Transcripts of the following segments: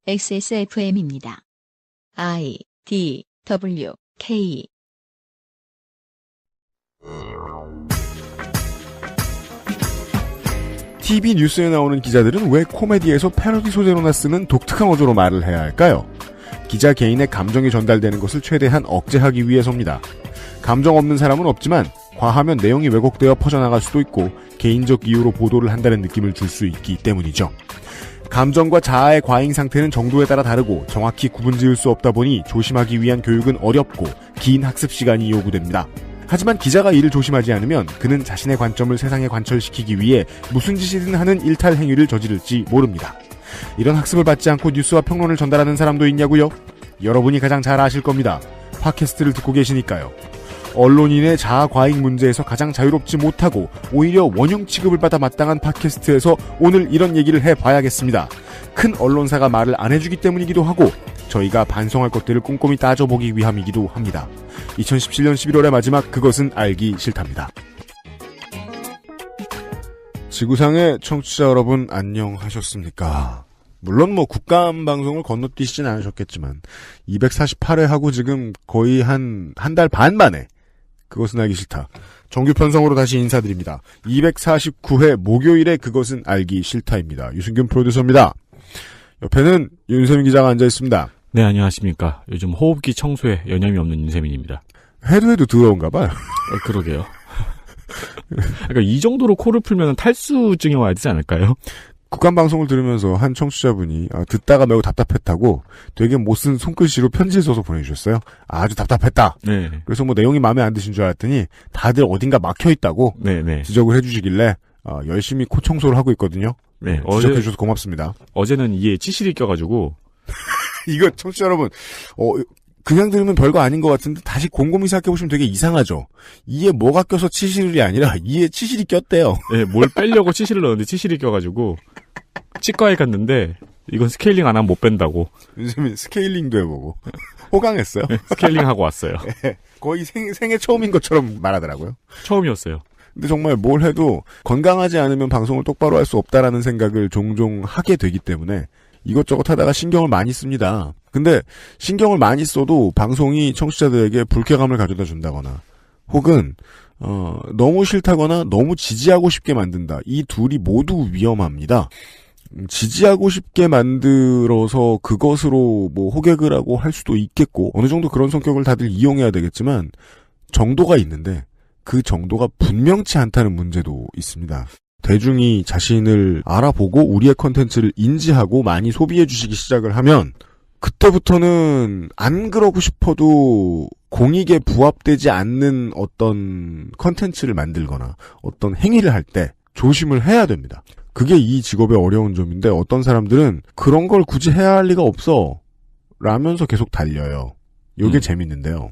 XSFM입니다. I, D, W, K. TV 뉴스에 나오는 기자들은 왜 코미디에서 패러디 소재로나 쓰는 독특한 어조로 말을 해야 할까요? 기자 개인의 감정이 전달되는 것을 최대한 억제하기 위해서입니다. 감정 없는 사람은 없지만 과하면 내용이 왜곡되어 퍼져나갈 수도 있고 개인적 이유로 보도를 한다는 느낌을 줄 수 있기 때문이죠. 감정과 자아의 과잉 상태는 정도에 따라 다르고 정확히 구분지을 수 없다 보니 조심하기 위한 교육은 어렵고 긴 학습 시간이 요구됩니다. 하지만 기자가 이를 조심하지 않으면 그는 자신의 관점을 세상에 관철시키기 위해 무슨 짓이든 하는 일탈 행위를 저지를지 모릅니다. 이런 학습을 받지 않고 뉴스와 평론을 전달하는 사람도 있냐고요? 여러분이 가장 잘 아실 겁니다. 팟캐스트를 듣고 계시니까요. 언론인의 자아 과잉 문제에서 가장 자유롭지 못하고 오히려 원흉 취급을 받아 마땅한 팟캐스트에서 오늘 이런 얘기를 해봐야겠습니다. 큰 언론사가 말을 안 해주기 때문이기도 하고 저희가 반성할 것들을 꼼꼼히 따져보기 위함이기도 합니다. 2017년 11월의 마지막 그것은 알기 싫답니다. 지구상의 청취자 여러분 안녕하셨습니까? 물론 국감 방송을 건너뛰시진 않으셨겠지만 248회 하고 지금 거의 한 달 반 만에 그것은 알기 싫다. 정규 편성으로 다시 인사드립니다. 249회 목요일에 그것은 알기 싫다입니다. 유승균 프로듀서입니다. 옆에는 윤세민 기자가 앉아 있습니다. 네, 안녕하십니까. 요즘 호흡기 청소에 여념이 없는 윤세민입니다. 해도 더러운가 봐요. 그러게요. 그러니까 이 정도로 코를 풀면 탈수증이 와야 되지 않을까요? 국감 방송을 들으면서 한 청취자분이 듣다가 매우 답답했다고 되게 못 쓴 손글씨로 편지를 써서 보내주셨어요. 아주 답답했다. 네. 그래서 내용이 마음에 안 드신 줄 알았더니 다들 어딘가 막혀있다고 네네. 지적을 해주시길래 열심히 코 청소를 하고 있거든요. 네. 지적해주셔서 고맙습니다. 어제는 이에 치실이 껴가지고 이거 청취자 여러분 그냥 들으면 별거 아닌 것 같은데 다시 곰곰이 생각해보시면 되게 이상하죠. 이에 뭐가 껴서 치실이 아니라 이에 치실이 꼈대요. 네, 뭘 빼려고 치실을 넣었는데 치실이 껴가지고 치과에 갔는데 이건 스케일링 안 하면 못 뺀다고. 요즘엔 스케일링도 해보고 호강했어요. 네, 스케일링하고 왔어요. 네, 거의 생애 처음인 것처럼 말하더라고요. 처음이었어요. 근데 정말 뭘 해도 건강하지 않으면 방송을 똑바로 할 수 없다라는 생각을 종종 하게 되기 때문에 이것저것 하다가 신경을 많이 씁니다. 근데 신경을 많이 써도 방송이 청취자들에게 불쾌감을 가져다 준다거나 혹은 너무 싫다거나 너무 지지하고 싶게 만든다. 이 둘이 모두 위험합니다. 지지하고 싶게 만들어서 그것으로 호객을 하고 할 수도 있겠고 어느 정도 그런 성격을 다들 이용해야 되겠지만 정도가 있는데 그 정도가 분명치 않다는 문제도 있습니다. 대중이 자신을 알아보고 우리의 컨텐츠를 인지하고 많이 소비해 주시기 시작을 하면 그때부터는 안 그러고 싶어도 공익에 부합되지 않는 어떤 컨텐츠를 만들거나 어떤 행위를 할 때 조심을 해야 됩니다. 그게 이 직업의 어려운 점인데 어떤 사람들은 그런 걸 굳이 해야 할 리가 없어 라면서 계속 달려요. 이게 재밌는데요.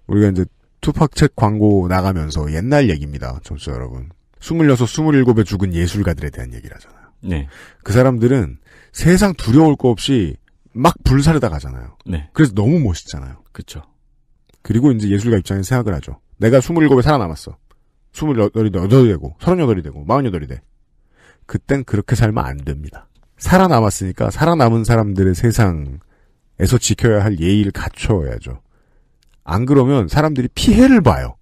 우리가 이제 투팍 책 광고 나가면서 옛날 얘기입니다. 청취자 여러분. 26, 27에 죽은 예술가들에 대한 얘기를 하잖아요. 네. 그 사람들은 세상 두려울 거 없이 막 불사르다 가잖아요. 네. 그래서 너무 멋있잖아요. 그쵸. 그리고 이제 예술가 입장에서 생각을 하죠. 내가 27에 살아남았어. 28이 되고, 38이 되고, 48이 돼. 그땐 그렇게 살면 안 됩니다. 살아남았으니까 살아남은 사람들의 세상에서 지켜야 할 예의를 갖춰야죠. 안 그러면 사람들이 피해를 봐요.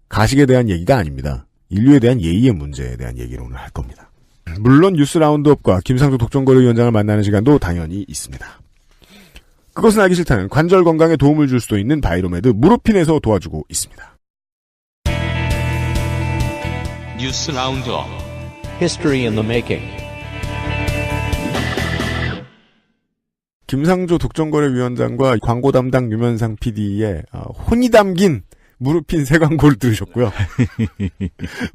가식에 대한 얘기가 아닙니다. 인류에 대한 예의의 문제에 대한 얘기를 오늘 할 겁니다. 물론 뉴스 라운드업과 김상조 독점거래위원장을 만나는 시간도 당연히 있습니다. 그것은 알기 싫다는 관절 건강에 도움을 줄 수도 있는 바이로메드 무릎핀에서 도와주고 있습니다. 뉴스 라운드업 History in the making. 김상조 독점거래위원장과 광고 담당 유면상 PD의 혼이 담긴 무릎핀 새 광고를 들으셨고요.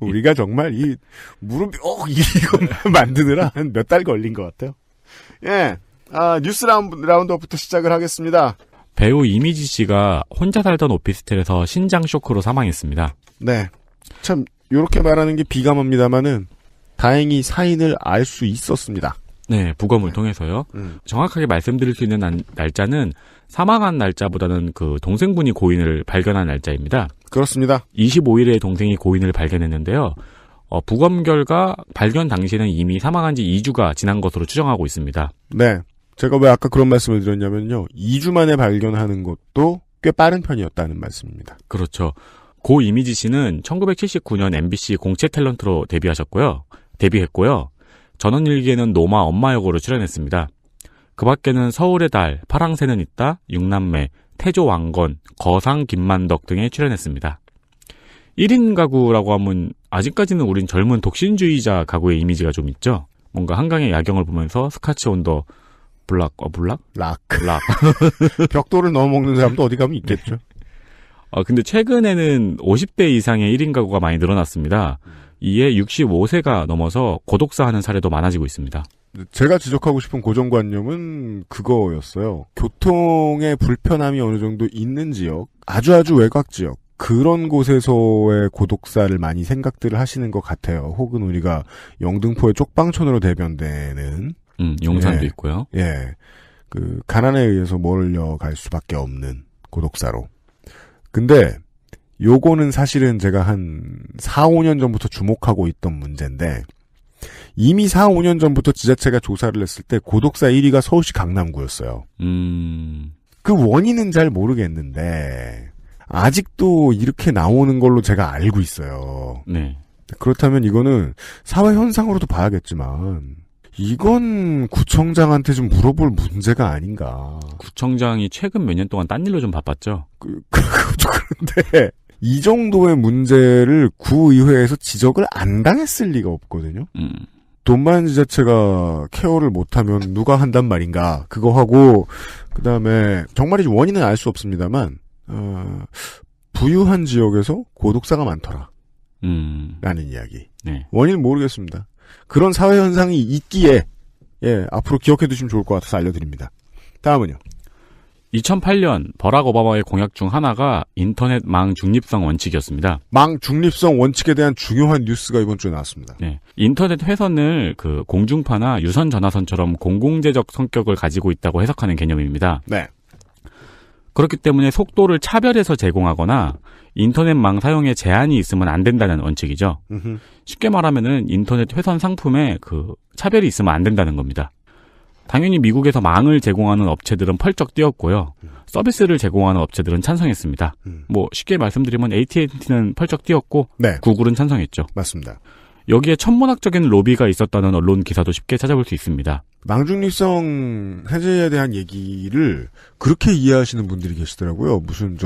우리가 정말 이 이거 만드느라 한 몇 달 걸린 것 같아요. 예, 뉴스 라운드업부터 시작을 하겠습니다. 배우 이미지 씨가 혼자 살던 오피스텔에서 신장 쇼크로 사망했습니다. 네, 참 이렇게 말하는 게 비감합니다만은 다행히 사인을 알 수 있었습니다. 네, 부검을 통해서요. 정확하게 말씀드릴 수 있는 날짜는 사망한 날짜보다는 그 동생분이 고인을 발견한 날짜입니다. 그렇습니다. 25일에 동생이 고인을 발견했는데요. 부검 결과 발견 당시에는 이미 사망한 지 2주가 지난 것으로 추정하고 있습니다. 네. 제가 왜 아까 그런 말씀을 드렸냐면요. 2주 만에 발견하는 것도 꽤 빠른 편이었다는 말씀입니다. 그렇죠. 고 이미지 씨는 1979년 MBC 공채 탤런트로 데뷔했고요. 전원일기에는 노마 엄마 역으로 출연했습니다. 그 밖에는 서울의 달, 파랑새는 있다, 육남매, 태조 왕건, 거상 김만덕 등에 출연했습니다. 1인 가구라고 하면 아직까지는 우린 젊은 독신주의자 가구의 이미지가 좀 있죠. 뭔가 한강의 야경을 보면서 스카치 온 더 블락. 벽돌을 넣어 먹는 사람도 어디 가면 있겠죠. 근데 최근에는 50대 이상의 1인 가구가 많이 늘어났습니다. 이에 65세가 넘어서 고독사 하는 사례도 많아지고 있습니다. 제가 지적하고 싶은 고정관념은 그거였어요. 교통의 불편함이 어느 정도 있는 지역, 아주 외곽 지역, 그런 곳에서의 고독사를 많이 생각들을 하시는 것 같아요. 혹은 우리가 영등포의 쪽방촌으로 대변되는 용산도 있고요. 예. 그 가난에 의해서 몰려갈 수밖에 없는 고독사로. 근데 요거는 사실은 제가 한 4, 5년 전부터 주목하고 있던 문제인데 이미 4, 5년 전부터 지자체가 조사를 했을 때 고독사 1위가 서울시 강남구였어요. 그 원인은 잘 모르겠는데 아직도 이렇게 나오는 걸로 제가 알고 있어요. 네. 그렇다면 이거는 사회 현상으로도 봐야겠지만 이건 구청장한테 좀 물어볼 문제가 아닌가. 구청장이 최근 몇 년 동안 딴 일로 좀 바빴죠. 그런데 이 정도의 문제를 구의회에서 지적을 안 당했을 리가 없거든요. 돈 많은 지자체가 케어를 못하면 누가 한단 말인가. 그거 하고 그다음에 정말이지 원인은 알 수 없습니다만 부유한 지역에서 고독사가 많더라. 라는 이야기. 네. 원인은 모르겠습니다. 그런 사회 현상이 있기에 앞으로 기억해 두시면 좋을 것 같아서 알려드립니다. 다음은요. 2008년 버락 오바마의 공약 중 하나가 인터넷 망 중립성 원칙이었습니다. 망 중립성 원칙에 대한 중요한 뉴스가 이번 주에 나왔습니다. 네. 인터넷 회선을 그 공중파나 유선 전화선처럼 공공재적 성격을 가지고 있다고 해석하는 개념입니다. 네. 그렇기 때문에 속도를 차별해서 제공하거나 인터넷망 사용에 제한이 있으면 안 된다는 원칙이죠. 쉽게 말하면은 인터넷 회선 상품에 그 차별이 있으면 안 된다는 겁니다. 당연히 미국에서 망을 제공하는 업체들은 펄쩍 뛰었고요. 서비스를 제공하는 업체들은 찬성했습니다. 뭐 쉽게 말씀드리면 AT&T는 펄쩍 뛰었고 네. 구글은 찬성했죠. 맞습니다. 여기에 천문학적인 로비가 있었다는 언론 기사도 쉽게 찾아볼 수 있습니다. 망중립성 해제에 대한 얘기를 그렇게 이해하시는 분들이 계시더라고요. 무슨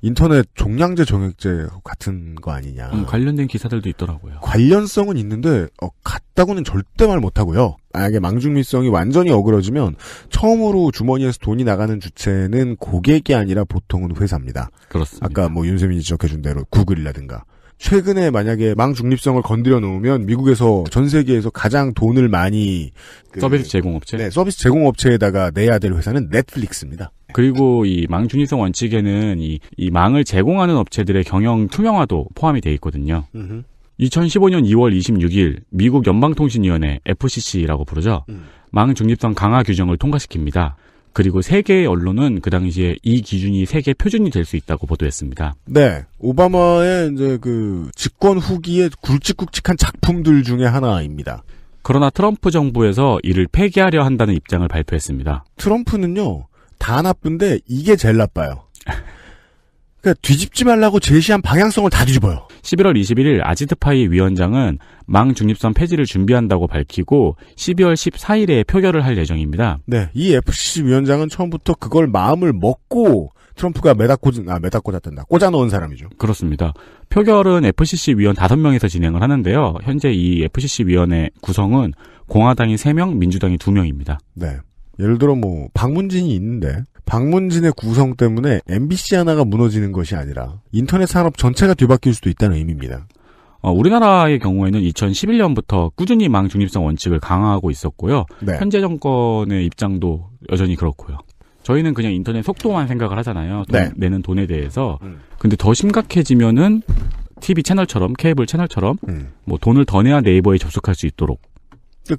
인터넷 종량제 정액제 같은 거 아니냐. 관련된 기사들도 있더라고요. 관련성은 있는데 같다고는 절대 말 못하고요. 만약에 망중립성이 완전히 어그러지면 처음으로 주머니에서 돈이 나가는 주체는 고객이 아니라 보통은 회사입니다. 그렇습니다. 아까 뭐 윤세민이 지적해준 대로 구글이라든가. 최근에 만약에 망중립성을 건드려 놓으면 미국에서 전 세계에서 가장 돈을 많이 서비스 제공업체? 네, 서비스 제공업체에다가 내야 될 회사는 넷플릭스입니다. 그리고 이 망중립성 원칙에는 이 망을 제공하는 업체들의 경영 투명화도 포함이 돼 있거든요. 2015년 2월 26일 미국 연방통신위원회 FCC라고 부르죠. 망중립성 강화 규정을 통과시킵니다. 그리고 세계의 언론은 그 당시에 이 기준이 세계 표준이 될 수 있다고 보도했습니다. 네. 오바마의 이제 집권 후기에 굵직굵직한 작품들 중에 하나입니다. 그러나 트럼프 정부에서 이를 폐기하려 한다는 입장을 발표했습니다. 트럼프는요, 다 나쁜데 이게 제일 나빠요. 그러니까 뒤집지 말라고 제시한 방향성을 다 뒤집어요. 11월 21일 아지트 파이 위원장은 망 중립성 폐지를 준비한다고 밝히고 12월 14일에 표결을 할 예정입니다. 네, 이 FCC 위원장은 처음부터 그걸 마음을 먹고 트럼프가 꽂아넣은 사람이죠. 그렇습니다. 표결은 FCC 위원 5명에서 진행을 하는데요. 현재 이 FCC 위원회 구성은 공화당이 3명, 민주당이 2명입니다. 네. 예를 들어 박문진이 있는데 박문진의 구성 때문에 MBC 하나가 무너지는 것이 아니라 인터넷 산업 전체가 뒤바뀔 수도 있다는 의미입니다. 우리나라의 경우에는 2011년부터 꾸준히 망 중립성 원칙을 강화하고 있었고요. 네. 현재 정권의 입장도 여전히 그렇고요. 저희는 그냥 인터넷 속도만 생각을 하잖아요. 내는 돈에 대해서. 근데 더 심각해지면은 TV 채널처럼, 케이블 채널처럼 뭐 돈을 더 내야 네이버에 접속할 수 있도록.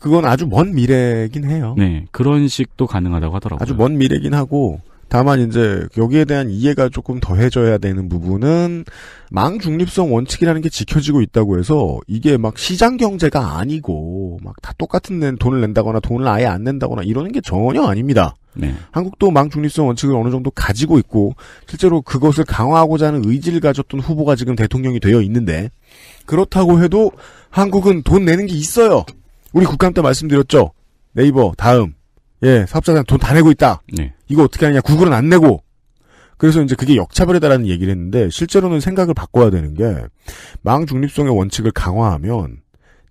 그건 아주 먼 미래긴 해요. 네, 그런 식도 가능하다고 하더라고요. 아주 먼 미래긴 하고 다만 이제 여기에 대한 이해가 조금 더해져야 되는 부분은 망 중립성 원칙이라는 게 지켜지고 있다고 해서 이게 막 시장 경제가 아니고 막 다 똑같은 돈을 낸다거나 돈을 아예 안 낸다거나 이러는 게 전혀 아닙니다. 네. 한국도 망 중립성 원칙을 어느 정도 가지고 있고 실제로 그것을 강화하고자 하는 의지를 가졌던 후보가 지금 대통령이 되어 있는데 그렇다고 해도 한국은 돈 내는 게 있어요. 우리 국감 때 말씀드렸죠. 네이버 다음 사업자들한테 돈 다 내고 있다. 네. 이거 어떻게 하냐. 구글은 안 내고. 그래서 이제 그게 역차별이다라는 얘기를 했는데 실제로는 생각을 바꿔야 되는 게 망 중립성의 원칙을 강화하면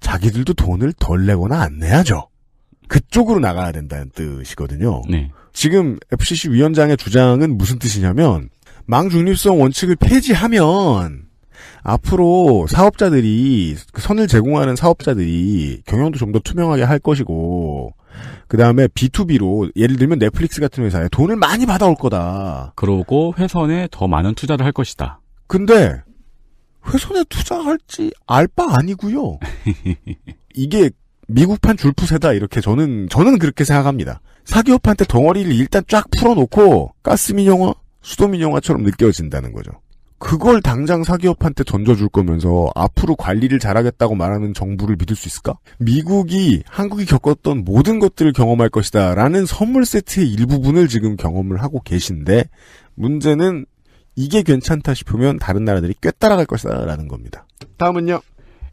자기들도 돈을 덜 내거나 안 내야죠. 그쪽으로 나가야 된다는 뜻이거든요. 네. 지금 FCC 위원장의 주장은 무슨 뜻이냐면 망 중립성 원칙을 폐지하면 앞으로 사업자들이 선을 제공하는 사업자들이 경영도 좀 더 투명하게 할 것이고 그 다음에 B2B로 예를 들면 넷플릭스 같은 회사에 돈을 많이 받아올 거다. 그러고 회선에 더 많은 투자를 할 것이다. 근데 회선에 투자할지 알 바 아니고요. 이게 미국판 줄푸세다 이렇게 저는 그렇게 생각합니다. 사기업한테 덩어리를 일단 쫙 풀어놓고 가스민영화, 수도민영화처럼 느껴진다는 거죠. 그걸 당장 사기업한테 던져줄 거면서 앞으로 관리를 잘하겠다고 말하는 정부를 믿을 수 있을까? 미국이 한국이 겪었던 모든 것들을 경험할 것이다 라는 선물 세트의 일부분을 지금 경험을 하고 계신데 문제는 이게 괜찮다 싶으면 다른 나라들이 꽤 따라갈 것이다 라는 겁니다. 다음은요.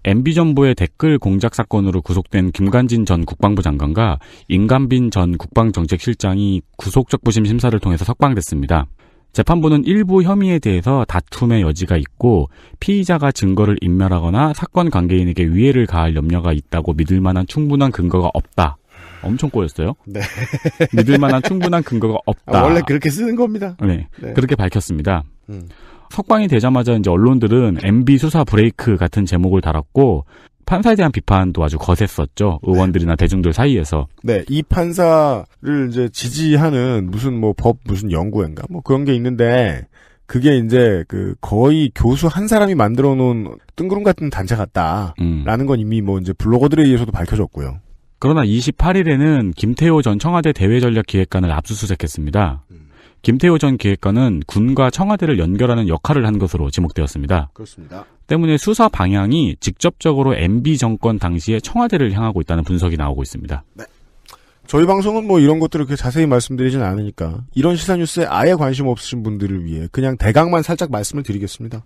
MB정부의 댓글 공작 사건으로 구속된 김관진 전 국방부 장관과 임관빈 전 국방정책실장이 구속적부심 심사를 통해서 석방됐습니다. 재판부는 일부 혐의에 대해서 다툼의 여지가 있고 피의자가 증거를 인멸하거나 사건 관계인에게 위해를 가할 염려가 있다고 믿을 만한 충분한 근거가 없다. 엄청 꼬였어요. 네. 믿을 만한 충분한 근거가 없다. 원래 그렇게 쓰는 겁니다. 네. 네. 그렇게 밝혔습니다. 석방이 되자마자 이제 언론들은 MB 수사 브레이크 같은 제목을 달았고 판사에 대한 비판도 아주 거셌었죠. 의원들이나 대중들 사이에서. 네, 이 판사를 이제 지지하는 무슨 무슨 연구회인가 그런 게 있는데 그게 이제 거의 교수 한 사람이 만들어 놓은 뜬구름 같은 단체 같다라는 건 이미 이제 블로거들에 의해서도 밝혀졌고요. 그러나 28일에는 김태호 전 청와대 대외전략기획관을 압수수색했습니다. 김태호 전 기획관은 군과 청와대를 연결하는 역할을 한 것으로 지목되었습니다. 그렇습니다. 때문에 수사 방향이 직접적으로 MB 정권 당시에 청와대를 향하고 있다는 분석이 나오고 있습니다. 네. 저희 방송은 이런 것들을 그렇게 자세히 말씀드리진 않으니까 이런 시사뉴스에 아예 관심 없으신 분들을 위해 그냥 대강만 살짝 말씀을 드리겠습니다.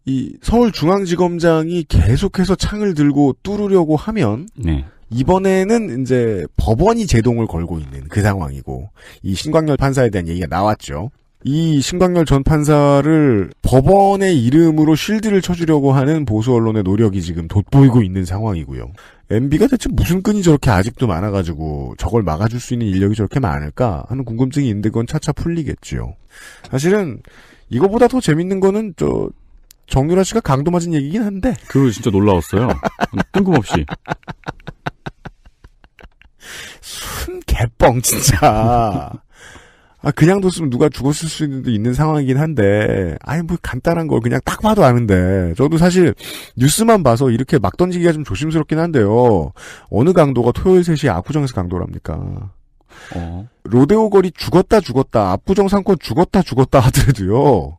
이 서울중앙지검장이 계속해서 창을 들고 뚫으려고 하면 네. 이번에는 이제 법원이 제동을 걸고 있는 그 상황이고 이 신광열 판사에 대한 얘기가 나왔죠. 이 신광열 전 판사를 법원의 이름으로 쉴드를 쳐주려고 하는 보수 언론의 노력이 지금 돋보이고 있는 상황이고요. MB가 대체 무슨 끈이 저렇게 아직도 많아가지고 저걸 막아줄 수 있는 인력이 저렇게 많을까 하는 궁금증이 있는데 그건 차차 풀리겠죠. 사실은 이거보다 더 재밌는 거는 정유라 씨가 강도 맞은 얘기긴 한데 그거 진짜 놀라웠어요. 뜬금없이. 순 개뻥 진짜. 그냥 뒀으면 누가 죽었을 수도 있는 상황이긴 한데 간단한 걸 그냥 딱 봐도 아는데 저도 사실 뉴스만 봐서 이렇게 막 던지기가 좀 조심스럽긴 한데요. 어느 강도가 토요일 3시에 압구정에서 강도랍니까? 로데오 거리 죽었다 압구정 상권 죽었다 하더라도요.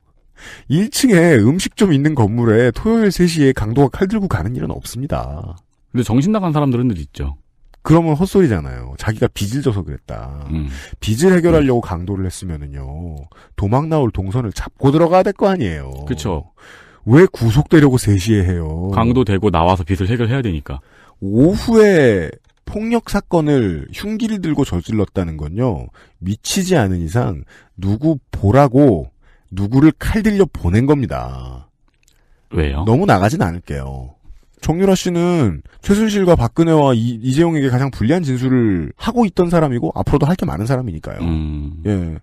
1층에 음식점 있는 건물에 토요일 3시에 강도가 칼 들고 가는 일은 없습니다. 근데 정신 나간 사람들은 있죠. 그러면 헛소리잖아요. 자기가 빚을 져서 그랬다. 빚을 해결하려고 강도를 했으면은요. 도망 나올 동선을 잡고 들어가야 될 거 아니에요. 그렇죠. 왜 구속되려고 3시에 해요? 강도 되고 나와서 빚을 해결해야 되니까. 오후에 폭력 사건을 흉기를 들고 저질렀다는 건요. 미치지 않은 이상 누구 보라고 누구를 칼 들려 보낸 겁니다. 왜요? 너무 나가진 않을게요. 정유라 씨는 최순실과 박근혜와 이재용에게 가장 불리한 진술을 하고 있던 사람이고 앞으로도 할 게 많은 사람이니까요. 예.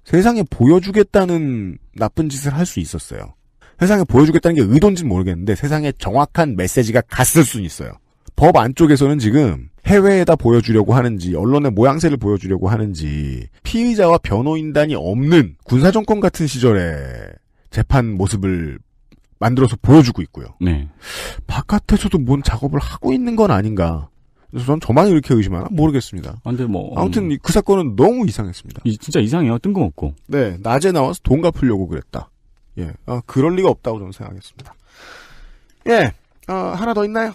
세상에 보여주겠다는 나쁜 짓을 할 수 있었어요. 세상에 보여주겠다는 게 의도인지는 모르겠는데 세상에 정확한 메시지가 갔을 수는 있어요. 법 안쪽에서는 지금 해외에다 보여주려고 하는지 언론의 모양새를 보여주려고 하는지 피의자와 변호인단이 없는 군사정권 같은 시절의 재판 모습을 만들어서 보여주고 있고요. 네. 바깥에서도 뭔 작업을 하고 있는 건 아닌가. 전 저만 이렇게 의심하나? 모르겠습니다. 근데 뭐. 아무튼 그 사건은 너무 이상했습니다. 진짜 이상해요. 뜬금없고. 네, 낮에 나와서 돈 갚으려고 그랬다. 예, 그럴 리가 없다고 저는 생각했습니다. 예, 하나 더 있나요?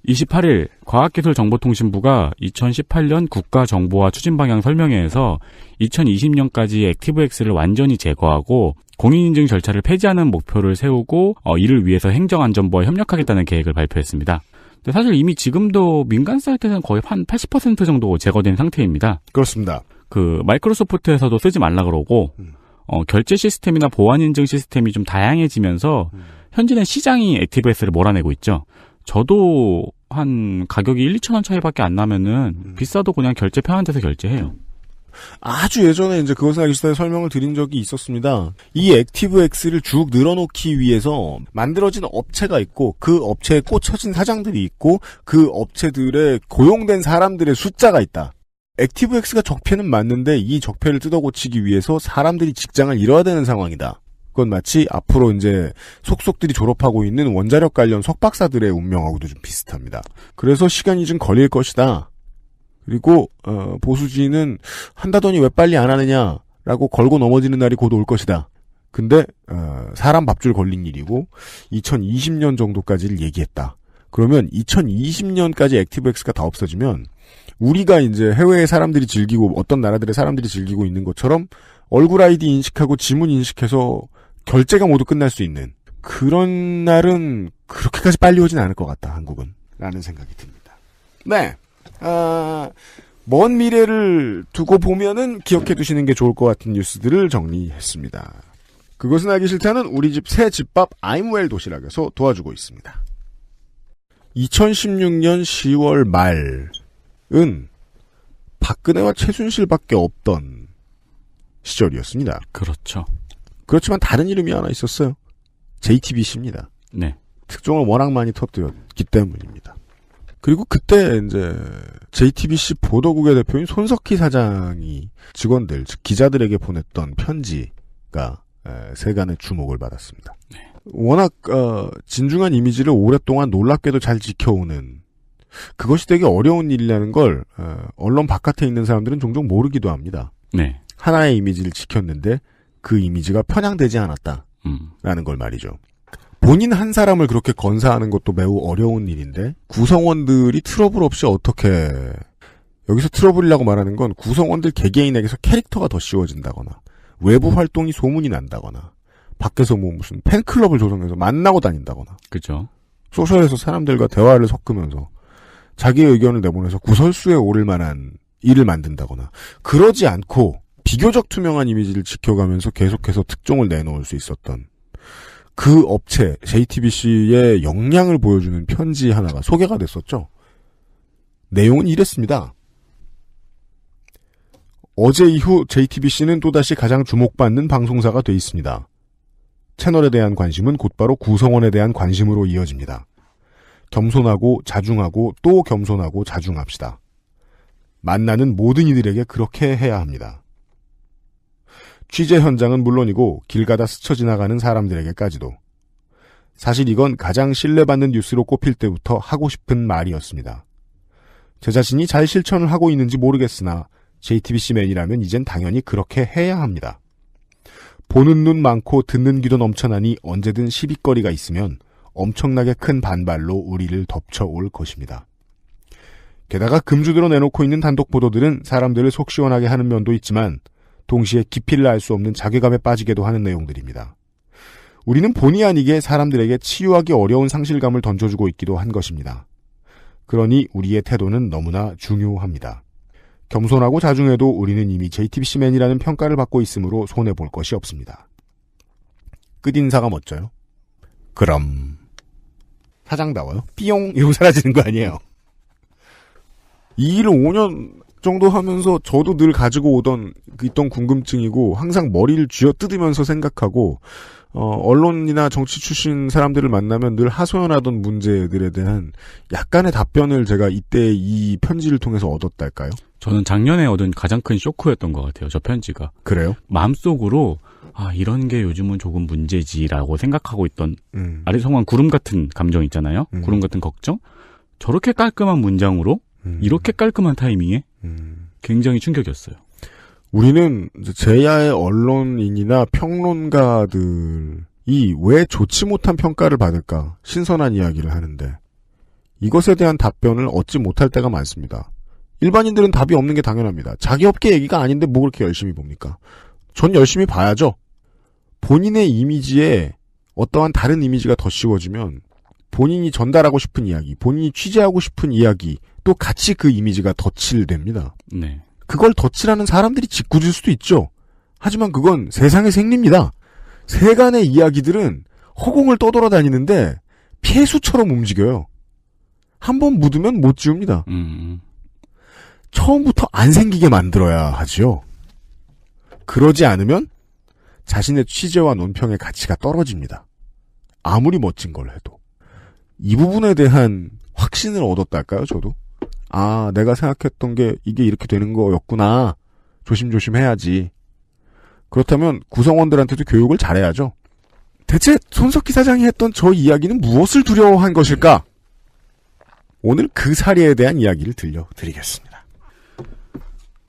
28일 과학기술정보통신부가 2018년 국가정보화 추진방향 설명회에서 2020년까지 액티브엑스를 완전히 제거하고 공인인증 절차를 폐지하는 목표를 세우고 이를 위해서 행정안전부와 협력하겠다는 계획을 발표했습니다. 근데 사실 이미 지금도 민간 사이트에서는 거의 한 80% 정도 제거된 상태입니다. 그렇습니다. 마이크로소프트에서도 쓰지 말라 그러고 결제 시스템이나 보안 인증 시스템이 좀 다양해지면서 현재는 시장이 액티브엑스를 몰아내고 있죠. 저도 한 가격이 1, 2천 원 차이밖에 안 나면은 비싸도 그냥 결제 편한 데서 결제해요. 아주 예전에 이제 그것은 알기 싫다에 설명을 드린 적이 있었습니다. 이 액티브엑스를 쭉 늘어놓기 위해서 만들어진 업체가 있고 그 업체에 꽂혀진 사장들이 있고 그 업체들의 고용된 사람들의 숫자가 있다. 액티브엑스가 적폐는 맞는데 이 적폐를 뜯어고치기 위해서 사람들이 직장을 잃어야 되는 상황이다. 그건 마치 앞으로 이제 속속들이 졸업하고 있는 원자력 관련 석박사들의 운명하고도 좀 비슷합니다. 그래서 시간이 좀 걸릴 것이다. 그리고 보수지는 한다더니 왜 빨리 안 하느냐라고 걸고 넘어지는 날이 곧 올 것이다. 근데 사람 밥줄 걸린 일이고 2020년 정도까지를 얘기했다. 그러면 2020년까지 액티브엑스가 다 없어지면 우리가 이제 해외의 사람들이 즐기고 어떤 나라들의 사람들이 즐기고 있는 것처럼 얼굴 아이디 인식하고 지문 인식해서 결제가 모두 끝날 수 있는 그런 날은 그렇게까지 빨리 오진 않을 것 같다. 한국은. 라는 생각이 듭니다. 네. 먼 미래를 두고 보면은 기억해 두시는 게 좋을 것 같은 뉴스들을 정리했습니다. 그것은 알기 싫다는 우리 집 새 집밥 아임웰 도시락에서 도와주고 있습니다. 2016년 10월 말은 박근혜와 최순실밖에 없던 시절이었습니다. 그렇죠. 그렇지만 다른 이름이 하나 있었어요. JTBC입니다. 네. 특종을 워낙 많이 터뜨렸기 때문입니다. 그리고 그때 이제 JTBC 보도국의 대표인 손석희 사장이 직원들, 즉 기자들에게 보냈던 편지가 세간의 주목을 받았습니다. 네. 워낙 진중한 이미지를 오랫동안 놀랍게도 잘 지켜오는 그것이 되게 어려운 일이라는 걸 언론 바깥에 있는 사람들은 종종 모르기도 합니다. 네. 하나의 이미지를 지켰는데 그 이미지가 편향되지 않았다라는 걸 말이죠. 본인 한 사람을 그렇게 건사하는 것도 매우 어려운 일인데 구성원들이 트러블 없이 어떻게 여기서 트러블이라고 말하는 건 구성원들 개개인에게서 캐릭터가 더 씌워진다거나 외부 활동이 소문이 난다거나 밖에서 뭐 무슨 팬클럽을 조성해서 만나고 다닌다거나 그죠. 소셜에서 사람들과 대화를 섞으면서 자기의 의견을 내보내서 구설수에 오를 만한 일을 만든다거나 그러지 않고 비교적 투명한 이미지를 지켜가면서 계속해서 특종을 내놓을 수 있었던 그 업체 JTBC의 역량을 보여주는 편지 하나가 소개가 됐었죠. 내용은 이랬습니다. 어제 이후 JTBC는 또다시 가장 주목받는 방송사가 돼 있습니다. 채널에 대한 관심은 곧바로 구성원에 대한 관심으로 이어집니다. 겸손하고 자중하고 또 겸손하고 자중합시다. 만나는 모든 이들에게 그렇게 해야 합니다. 취재 현장은 물론이고 길 가다 스쳐 지나가는 사람들에게까지도. 사실 이건 가장 신뢰받는 뉴스로 꼽힐 때부터 하고 싶은 말이었습니다. 제 자신이 잘 실천을 하고 있는지 모르겠으나 JTBC맨이라면 이젠 당연히 그렇게 해야 합니다. 보는 눈 많고 듣는 귀도 넘쳐나니 언제든 시비거리가 있으면 엄청나게 큰 반발로 우리를 덮쳐올 것입니다. 게다가 금주대로 내놓고 있는 단독 보도들은 사람들을 속 시원하게 하는 면도 있지만 동시에 깊이를 알 수 없는 자괴감에 빠지게도 하는 내용들입니다. 우리는 본의 아니게 사람들에게 치유하기 어려운 상실감을 던져주고 있기도 한 것입니다. 그러니 우리의 태도는 너무나 중요합니다. 겸손하고 자중해도 우리는 이미 JTBC맨이라는 평가를 받고 있으므로 손해볼 것이 없습니다. 끝인사가 멋져요? 그럼 사장다워요? 삐용 이러고 사라지는 거 아니에요? 이 일을 5년 정도 하면서 저도 늘 가지고 있던 궁금증이고 항상 머리를 쥐어뜯으면서 생각하고 언론이나 정치 출신 사람들을 만나면 늘 하소연하던 문제들에 대한 약간의 답변을 제가 이때 이 편지를 통해서 얻었달까요? 저는 작년에 얻은 가장 큰 쇼크였던 것 같아요. 저 편지가. 그래요? 마음속으로 이런 게 요즘은 조금 문제지라고 생각하고 있던 아리송한 구름 같은 감정 있잖아요. 구름 같은 걱정? 저렇게 깔끔한 문장으로 이렇게 깔끔한 타이밍에 굉장히 충격이었어요. 우리는 제야의 언론인이나 평론가들이 왜 좋지 못한 평가를 받을까 신선한 이야기를 하는데 이것에 대한 답변을 얻지 못할 때가 많습니다. 일반인들은 답이 없는 게 당연합니다. 자기 업계 얘기가 아닌데 뭐 그렇게 열심히 봅니까? 전 열심히 봐야죠. 본인의 이미지에 어떠한 다른 이미지가 더 씌워지면 본인이 전달하고 싶은 이야기, 본인이 취재하고 싶은 이야기 또 같이 그 이미지가 덧칠됩니다. 네. 그걸 덧칠하는 사람들이 짓궂을 수도 있죠. 하지만 그건 세상의 생리입니다. 세간의 이야기들은 허공을 떠돌아다니는데 폐수처럼 움직여요. 한번 묻으면 못 지웁니다. 처음부터 안 생기게 만들어야 하지요. 그러지 않으면 자신의 취재와 논평의 가치가 떨어집니다. 아무리 멋진 걸 해도. 이 부분에 대한 확신을 얻었달까요, 저도? 아, 내가 생각했던 게 이게 이렇게 되는 거였구나. 조심조심 해야지. 그렇다면 구성원들한테도 교육을 잘해야죠. 대체 손석희 사장이 했던 저 이야기는 무엇을 두려워한 것일까? 오늘 그 사례에 대한 이야기를 들려드리겠습니다.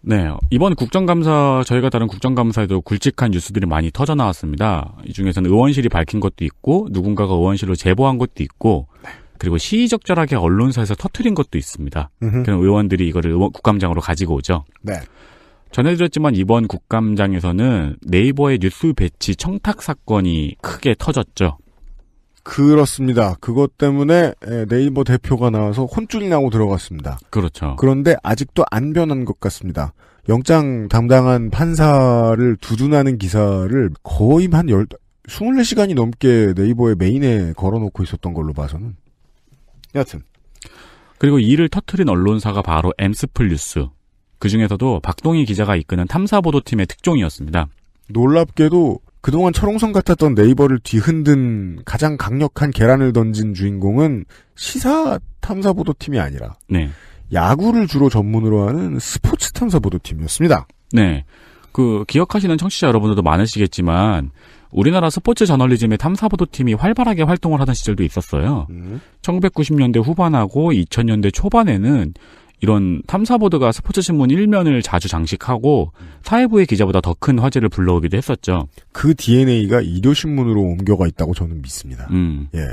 네, 이번 국정감사, 저희가 다른 국정감사에도 굵직한 뉴스들이 많이 터져 나왔습니다. 이 중에서는 의원실이 밝힌 것도 있고, 누군가가 의원실로 제보한 것도 있고, 그리고 시의적절하게 언론사에서 터뜨린 것도 있습니다. 그럼 의원들이 이거를 국감장으로 가지고 오죠. 네. 전해드렸지만 이번 국감장에서는 네이버의 뉴스 배치 청탁 사건이 크게 터졌죠. 그렇습니다. 그것 때문에 네이버 대표가 나와서 혼쭐이 나고 들어갔습니다. 그렇죠. 그런데 아직도 안 변한 것 같습니다. 영장 담당한 판사를 두둔하는 기사를 거의 한 24시간이 넘게 네이버의 메인에 걸어놓고 있었던 걸로 봐서는. 여하튼. 그리고 이를 터뜨린 언론사가 바로 엠스플 뉴스. 그중에서도 박동희 기자가 이끄는 탐사보도팀의 특종이었습니다. 놀랍게도 그동안 철옹성 같았던 네이버를 뒤흔든 가장 강력한 계란을 던진 주인공은 시사 탐사보도팀이 아니라 네. 야구를 주로 전문으로 하는 스포츠 탐사보도팀이었습니다. 네. 기억하시는 청취자 여러분들도 많으시겠지만 우리나라 스포츠 저널리즘의 탐사보도팀이 활발하게 활동을 하던 시절도 있었어요. 1990년대 후반하고 2000년대 초반에는 이런 탐사보도가 스포츠 신문 1면을 자주 장식하고 사회부의 기자보다 더 큰 화제를 불러오기도 했었죠. 그 DNA가 일요신문으로 옮겨가 있다고 저는 믿습니다. 예.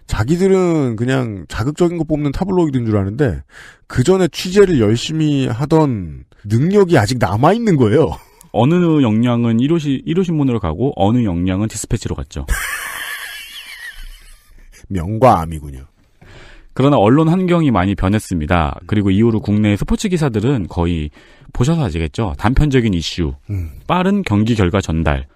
자기들은 그냥 자극적인 거 뽑는 타블로이드인 줄 아는데 그 전에 취재를 열심히 하던 능력이 아직 남아있는 거예요. 어느 역량은 1호신문으로 가고 어느 역량은 디스패치로 갔죠. 명과 암이군요. 그러나 언론 환경이 많이 변했습니다. 그리고 이후로 국내 스포츠 기사들은 거의 보셔서 아시겠죠. 단편적인 이슈, 빠른 경기 결과 전달,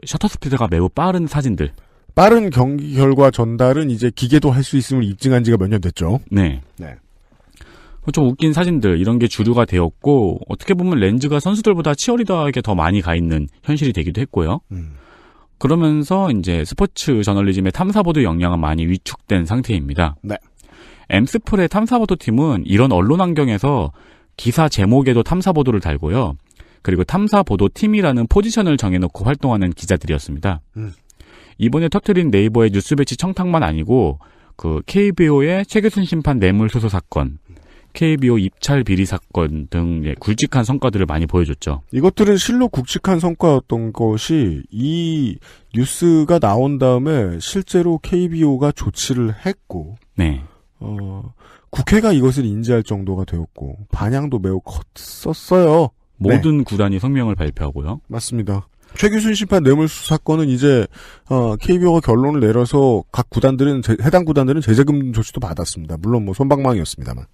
셔터 스피드가 매우 빠른 사진들. 빠른 경기 결과 전달은 이제 기계도 할 수 있음을 입증한 지가 몇 년 됐죠. 네. 네. 좀 웃긴 사진들 이런 게 주류가 되었고 어떻게 보면 렌즈가 선수들보다 치어리더에게 더 많이 가 있는 현실이 되기도 했고요. 그러면서 이제 스포츠 저널리즘의 탐사보도 역량은 많이 위축된 상태입니다. 네. 엠스플의 탐사보도팀은 이런 언론 환경에서 기사 제목에도 탐사보도를 달고요. 그리고 탐사보도팀이라는 포지션을 정해놓고 활동하는 기자들이었습니다. 이번에 터뜨린 네이버의 뉴스 배치 청탁만 아니고 KBO의 최규순 심판 뇌물수수 사건, KBO 입찰 비리 사건 등 굵직한 성과들을 많이 보여줬죠. 이것들은 실로 굵직한 성과였던 것이 이 뉴스가 나온 다음에 실제로 KBO가 조치를 했고 네. 국회가 이것을 인지할 정도가 되었고 반향도 매우 컸었어요. 모든 구단이 성명을 발표하고요. 맞습니다. 최규순 심판 뇌물수수 사건은 이제 KBO가 결론을 내려서 각 구단들은 해당 구단들은 제재금 조치도 받았습니다. 물론 뭐 솜방망이였습니다만.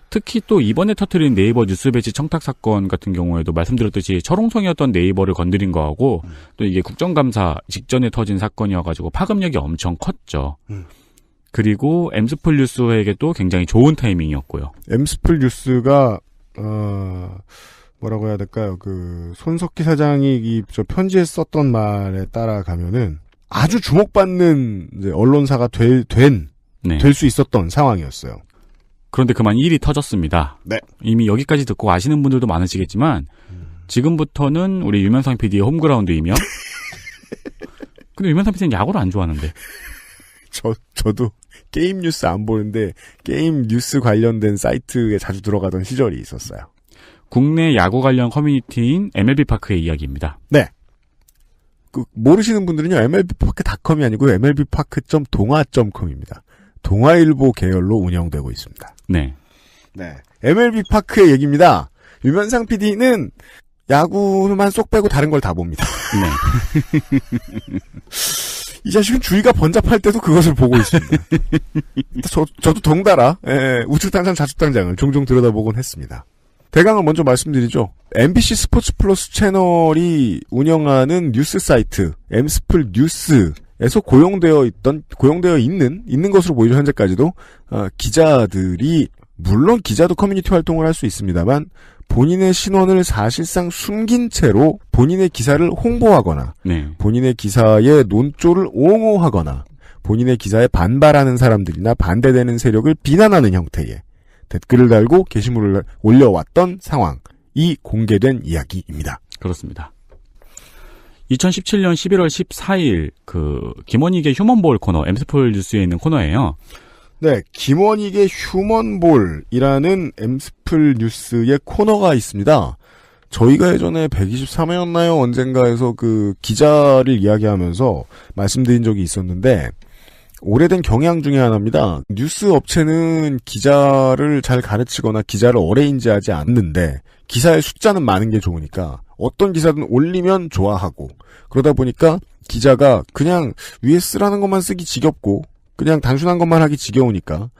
특히 또 이번에 터뜨린 네이버 뉴스 배치 청탁 사건 같은 경우에도 말씀드렸듯이 철옹성이었던 네이버를 건드린 거하고 또 이게 국정감사 직전에 터진 사건이어가지고 파급력이 엄청 컸죠. 그리고 엠스플 뉴스에게도 굉장히 좋은 타이밍이었고요. 엠스플 뉴스가 뭐라고 해야 될까요? 손석희 사장이 저 편지에 썼던 말에 따라가면은 아주 주목받는 이제 언론사가 될 수 있었던 상황이었어요. 그런데 그만 일이 터졌습니다. 네. 이미 여기까지 듣고 아시는 분들도 많으시겠지만 지금부터는 우리 유면상 PD의 홈그라운드이며 근데 유면상 PD는 야구를 안 좋아하는데 저도 게임 뉴스 안 보는데 게임 뉴스 관련된 사이트에 자주 들어가던 시절이 있었어요. 국내 야구 관련 커뮤니티인 MLB파크의 이야기입니다. 네. 모르시는 분들은요, MLB파크.com이 아니고 MLB파크.동아.com입니다. 동아일보 계열로 운영되고 있습니다. 네. 네. MLB파크의 얘기입니다. 유면상 PD는 야구만 쏙 빼고 다른 걸 다 봅니다. 네. 이 자식은 주의가 번잡할 때도 그것을 보고 있습니다. 저도 덩달아 우측당장 좌측당장을 종종 들여다보곤 했습니다. 대강을 먼저 말씀드리죠. MBC 스포츠 플러스 채널이 운영하는 뉴스 사이트 엠스플 뉴스에서 고용되어 있는 것으로 보이죠. 현재까지도 기자들이 물론 기자도 커뮤니티 활동을 할 수 있습니다만 본인의 신원을 사실상 숨긴 채로 본인의 기사를 홍보하거나 네. 본인의 기사의 논조를 옹호하거나 본인의 기사에 반발하는 사람들이나 반대되는 세력을 비난하는 형태의 댓글을 달고 게시물을 올려왔던 상황이 공개된 이야기입니다. 그렇습니다. 2017년 11월 14일 김원익의 휴먼볼 코너 엠스플 뉴스에 있는 코너예요. 네, 김원익의 휴먼볼이라는 엠스플 뉴스의 코너가 있습니다. 저희가 예전에 123회였나요? 언젠가에서 기자를 이야기하면서 말씀드린 적이 있었는데 오래된 경향 중에 하나입니다. 뉴스 업체는 기자를 잘 가르치거나 기자를 오래 인지하지 않는데 기사의 숫자는 많은 게 좋으니까 어떤 기사든 올리면 좋아하고 그러다 보니까 기자가 그냥 위에 쓰라는 것만 쓰기 지겹고 그냥 단순한 것만 하기 지겨우니까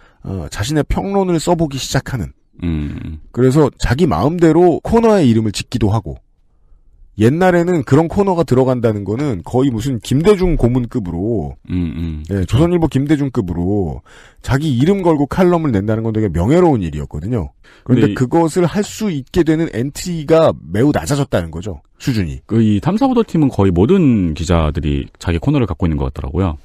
자신의 평론을 써보기 시작하는 그래서 자기 마음대로 코너의 이름을 짓기도 하고 옛날에는 그런 코너가 들어간다는 거는 거의 무슨 김대중 고문급으로 예, 조선일보 김대중급으로 자기 이름 걸고 칼럼을 낸다는 건 되게 명예로운 일이었거든요. 그런데 그것을 할 수 있게 되는 엔트리가 매우 낮아졌다는 거죠. 수준이. 이 탐사보도팀은 거의 모든 기자들이 자기 코너를 갖고 있는 것 같더라고요.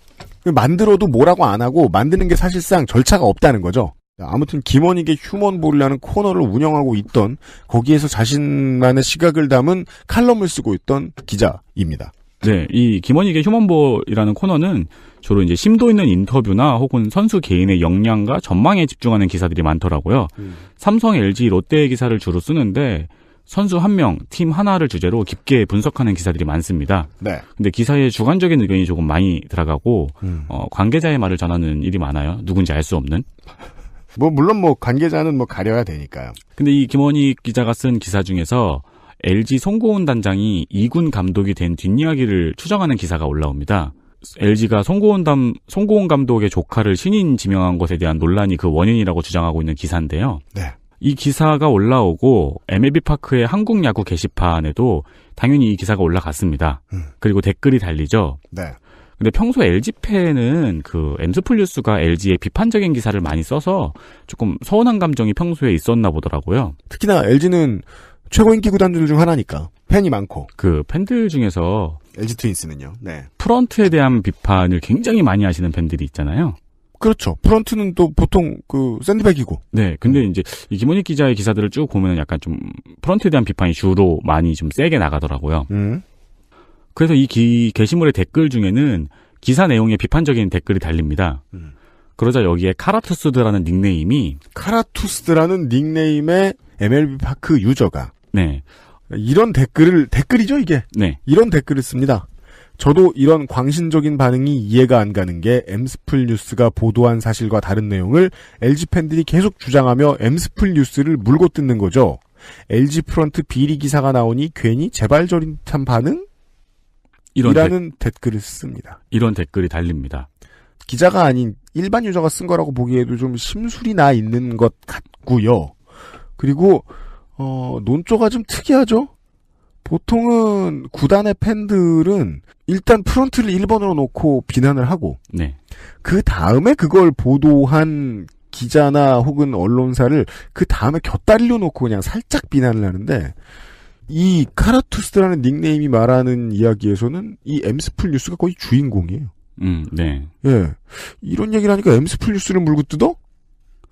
만들어도 뭐라고 안 하고 만드는 게 사실상 절차가 없다는 거죠. 아무튼 김원익의 휴먼볼이라는 코너를 운영하고 있던 거기에서 자신만의 시각을 담은 칼럼을 쓰고 있던 기자입니다. 네, 이 김원익의 휴먼볼이라는 코너는 주로 이제 심도 있는 인터뷰나 혹은 선수 개인의 역량과 전망에 집중하는 기사들이 많더라고요. 삼성, LG, 롯데의 기사를 주로 쓰는데 선수 한 명, 팀 하나를 주제로 깊게 분석하는 기사들이 많습니다. 네. 근데 기사에 주관적인 의견이 조금 많이 들어가고 관계자의 말을 전하는 일이 많아요. 누군지 알 수 없는. 물론 관계자는 가려야 되니까요. 근데 이 김원익 기자가 쓴 기사 중에서 LG 송고은 단장이 2군 감독이 된 뒷이야기를 추정하는 기사가 올라옵니다. LG가 송고은 감독의 조카를 신인 지명한 것에 대한 논란이 그 원인이라고 주장하고 있는 기사인데요. 네. 이 기사가 올라오고 MLB파크의 한국 야구 게시판에도 당연히 이 기사가 올라갔습니다. 그리고 댓글이 달리죠. 네. 근데 평소 LG팬은 엠스플 뉴스가 LG의 비판적인 기사를 많이 써서 조금 서운한 감정이 평소에 있었나 보더라고요. 특히나 LG는 최고 인기 구단들 중 하나니까 팬이 많고. 팬들 중에서 LG 트윈스는요. 네. 프런트에 대한 비판을 굉장히 많이 하시는 팬들이 있잖아요. 그렇죠. 프런트는 또 보통 샌드백이고. 네. 근데 이제 이 김원익 기자의 기사들을 쭉 보면 약간 좀 프런트에 대한 비판이 주로 많이 좀 세게 나가더라고요. 그래서 이 게시물의 댓글 중에는 기사 내용에 비판적인 댓글이 달립니다. 그러자 여기에 카라투스드라는 닉네임의 MLB파크 유저가 네. 이런 댓글이죠 이게. 네. 이런 댓글을 씁니다. 저도 이런 광신적인 반응이 이해가 안 가는 게 엠스플 뉴스가 보도한 사실과 다른 내용을 LG 팬들이 계속 주장하며 엠스플 뉴스를 물고 뜯는 거죠. LG 프런트 비리 기사가 나오니 괜히 재발저릿한 반응? 이라는 댓글을 씁니다. 이런 댓글이 달립니다. 기자가 아닌 일반 유저가 쓴 거라고 보기에도 좀 심술이 나 있는 것 같고요. 그리고 논조가 좀 특이하죠? 보통은 구단의 팬들은 일단 프런트를 1번으로 놓고 비난을 하고 네. 그 다음에 그걸 보도한 기자나 혹은 언론사를 그 다음에 곁다리로 놓고 그냥 살짝 비난을 하는데 이 카라투스라는 닉네임이 말하는 이야기에서는 이 엠스플 뉴스가 거의 주인공이에요. 네. 예. 이런 얘기를 하니까 엠스플 뉴스를 물고 뜯어?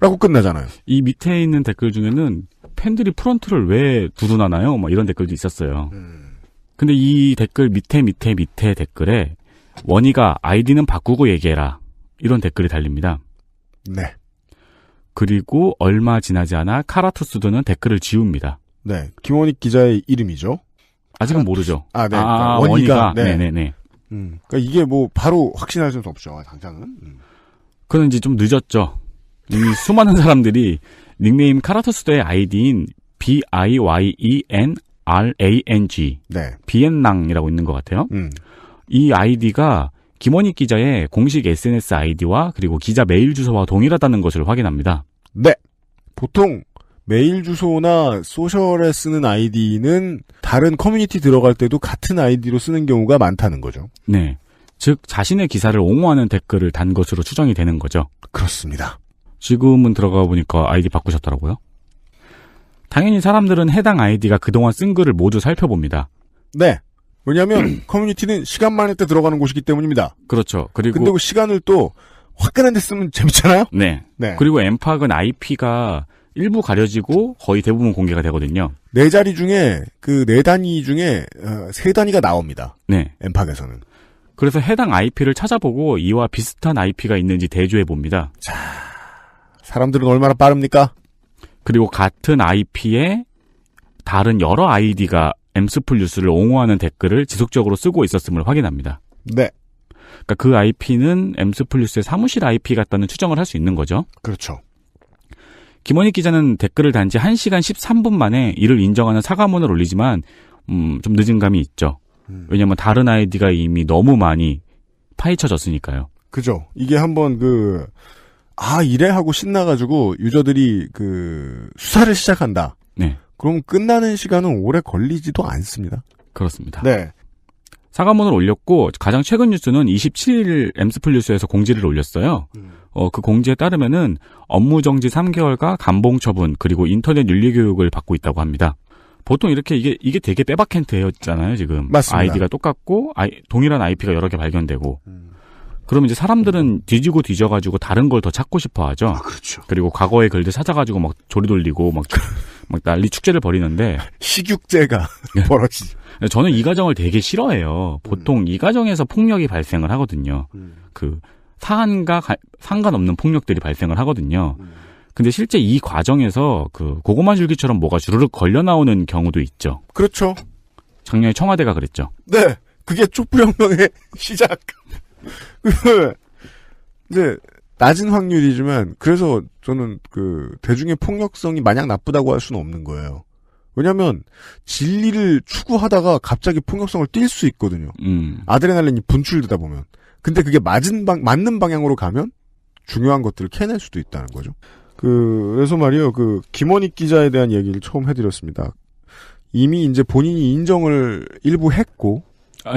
라고 끝나잖아요. 이 밑에 있는 댓글 중에는 팬들이 프런트를 왜 두둔하나요? 이런 댓글도 있었어요. 근데 이 댓글 밑에 댓글에 원희가 아이디는 바꾸고 얘기해라 이런 댓글이 달립니다. 네. 그리고 얼마 지나지 않아 카라투스도는 댓글을 지웁니다. 네. 김원익 기자의 이름이죠. 아직은 모르죠. 네. 그러니까 원희가. 네. 네네네. 그러니까 이게 뭐 바로 확신할 수는 없죠. 당장은. 그는 이제 좀 늦었죠. 이미 수많은 사람들이 닉네임 카라투스도의 아이디인 BIYENRANG 네. 비엔낭이라고 있는 것 같아요. 이 아이디가 김원익 기자의 공식 SNS 아이디와 그리고 기자 메일 주소와 동일하다는 것을 확인합니다. 네. 보통 메일 주소나 소셜에 쓰는 아이디는 다른 커뮤니티 들어갈 때도 같은 아이디로 쓰는 경우가 많다는 거죠. 네. 즉 자신의 기사를 옹호하는 댓글을 단 것으로 추정이 되는 거죠. 그렇습니다. 지금은 들어가 보니까 아이디 바꾸셨더라고요. 당연히 사람들은 해당 아이디가 그동안 쓴 글을 모두 살펴봅니다. 네. 왜냐하면 커뮤니티는 시간 많을 때 들어가는 곳이기 때문입니다. 그렇죠. 그리고 근데 그 시간을 또 화끈한 데 쓰면 재밌잖아요? 네. 네. 그리고 엠팍은 IP가 일부 가려지고 거의 대부분 공개가 되거든요. 네 자리 중에 그 네 단위 중에 세 단위가 나옵니다. 네. 엠팍에서는. 그래서 해당 IP를 찾아보고 이와 비슷한 IP가 있는지 대조해 봅니다. 자, 사람들은 얼마나 빠릅니까? 그리고 같은 IP에 다른 여러 아이디가 엠스플 뉴스를 옹호하는 댓글을 지속적으로 쓰고 있었음을 확인합니다. 네. 그러니까 그 IP는 엠스플 뉴스의 사무실 IP 같다는 추정을 할 수 있는 거죠. 그렇죠. 김원익 기자는 댓글을 단지 1시간 13분 만에 이를 인정하는 사과문을 올리지만 좀 늦은 감이 있죠. 왜냐하면 다른 아이디가 이미 너무 많이 파헤쳐졌으니까요. 그죠. 이게 한번 이래 하고 신나가지고 유저들이 수사를 시작한다. 네. 그럼 끝나는 시간은 오래 걸리지도 않습니다. 그렇습니다. 네. 사과문을 올렸고 가장 최근 뉴스는 27일 엠스플 뉴스에서 공지를 올렸어요. 그 공지에 따르면은 업무 정지 3개월과 감봉 처분 그리고 인터넷 윤리 교육을 받고 있다고 합니다. 보통 이렇게 이게 되게 빼박캔트였잖아요, 지금. 맞습니다. 아이디가 똑같고 동일한 IP가 여러 개 발견되고. 그러면 이제 사람들은 뒤지고 뒤져가지고 다른 걸 더 찾고 싶어 하죠. 그렇죠. 그리고 과거의 글들 찾아가지고 막 조리 돌리고 막 난리 축제를 벌이는데. 식육제가 벌어지죠. 저는 이 가정을 되게 싫어해요. 보통 이 가정에서 폭력이 발생을 하거든요. 사안과 상관없는 폭력들이 발생을 하거든요. 근데 실제 이 과정에서 고구마 줄기처럼 뭐가 주르륵 걸려 나오는 경우도 있죠. 그렇죠. 작년에 청와대가 그랬죠. 네. 그게 촛불혁명의 시작. 이제 낮은 확률이지만 그래서 저는 대중의 폭력성이 마냥 나쁘다고 할 수는 없는 거예요. 왜냐하면 진리를 추구하다가 갑자기 폭력성을 띌 수 있거든요. 아드레날린이 분출되다 보면. 근데 그게 맞는 방향으로 가면 중요한 것들을 캐낼 수도 있다는 거죠. 그래서 말이에요. 김원익 기자에 대한 얘기를 처음 해드렸습니다. 이미 이제 본인이 인정을 일부 했고.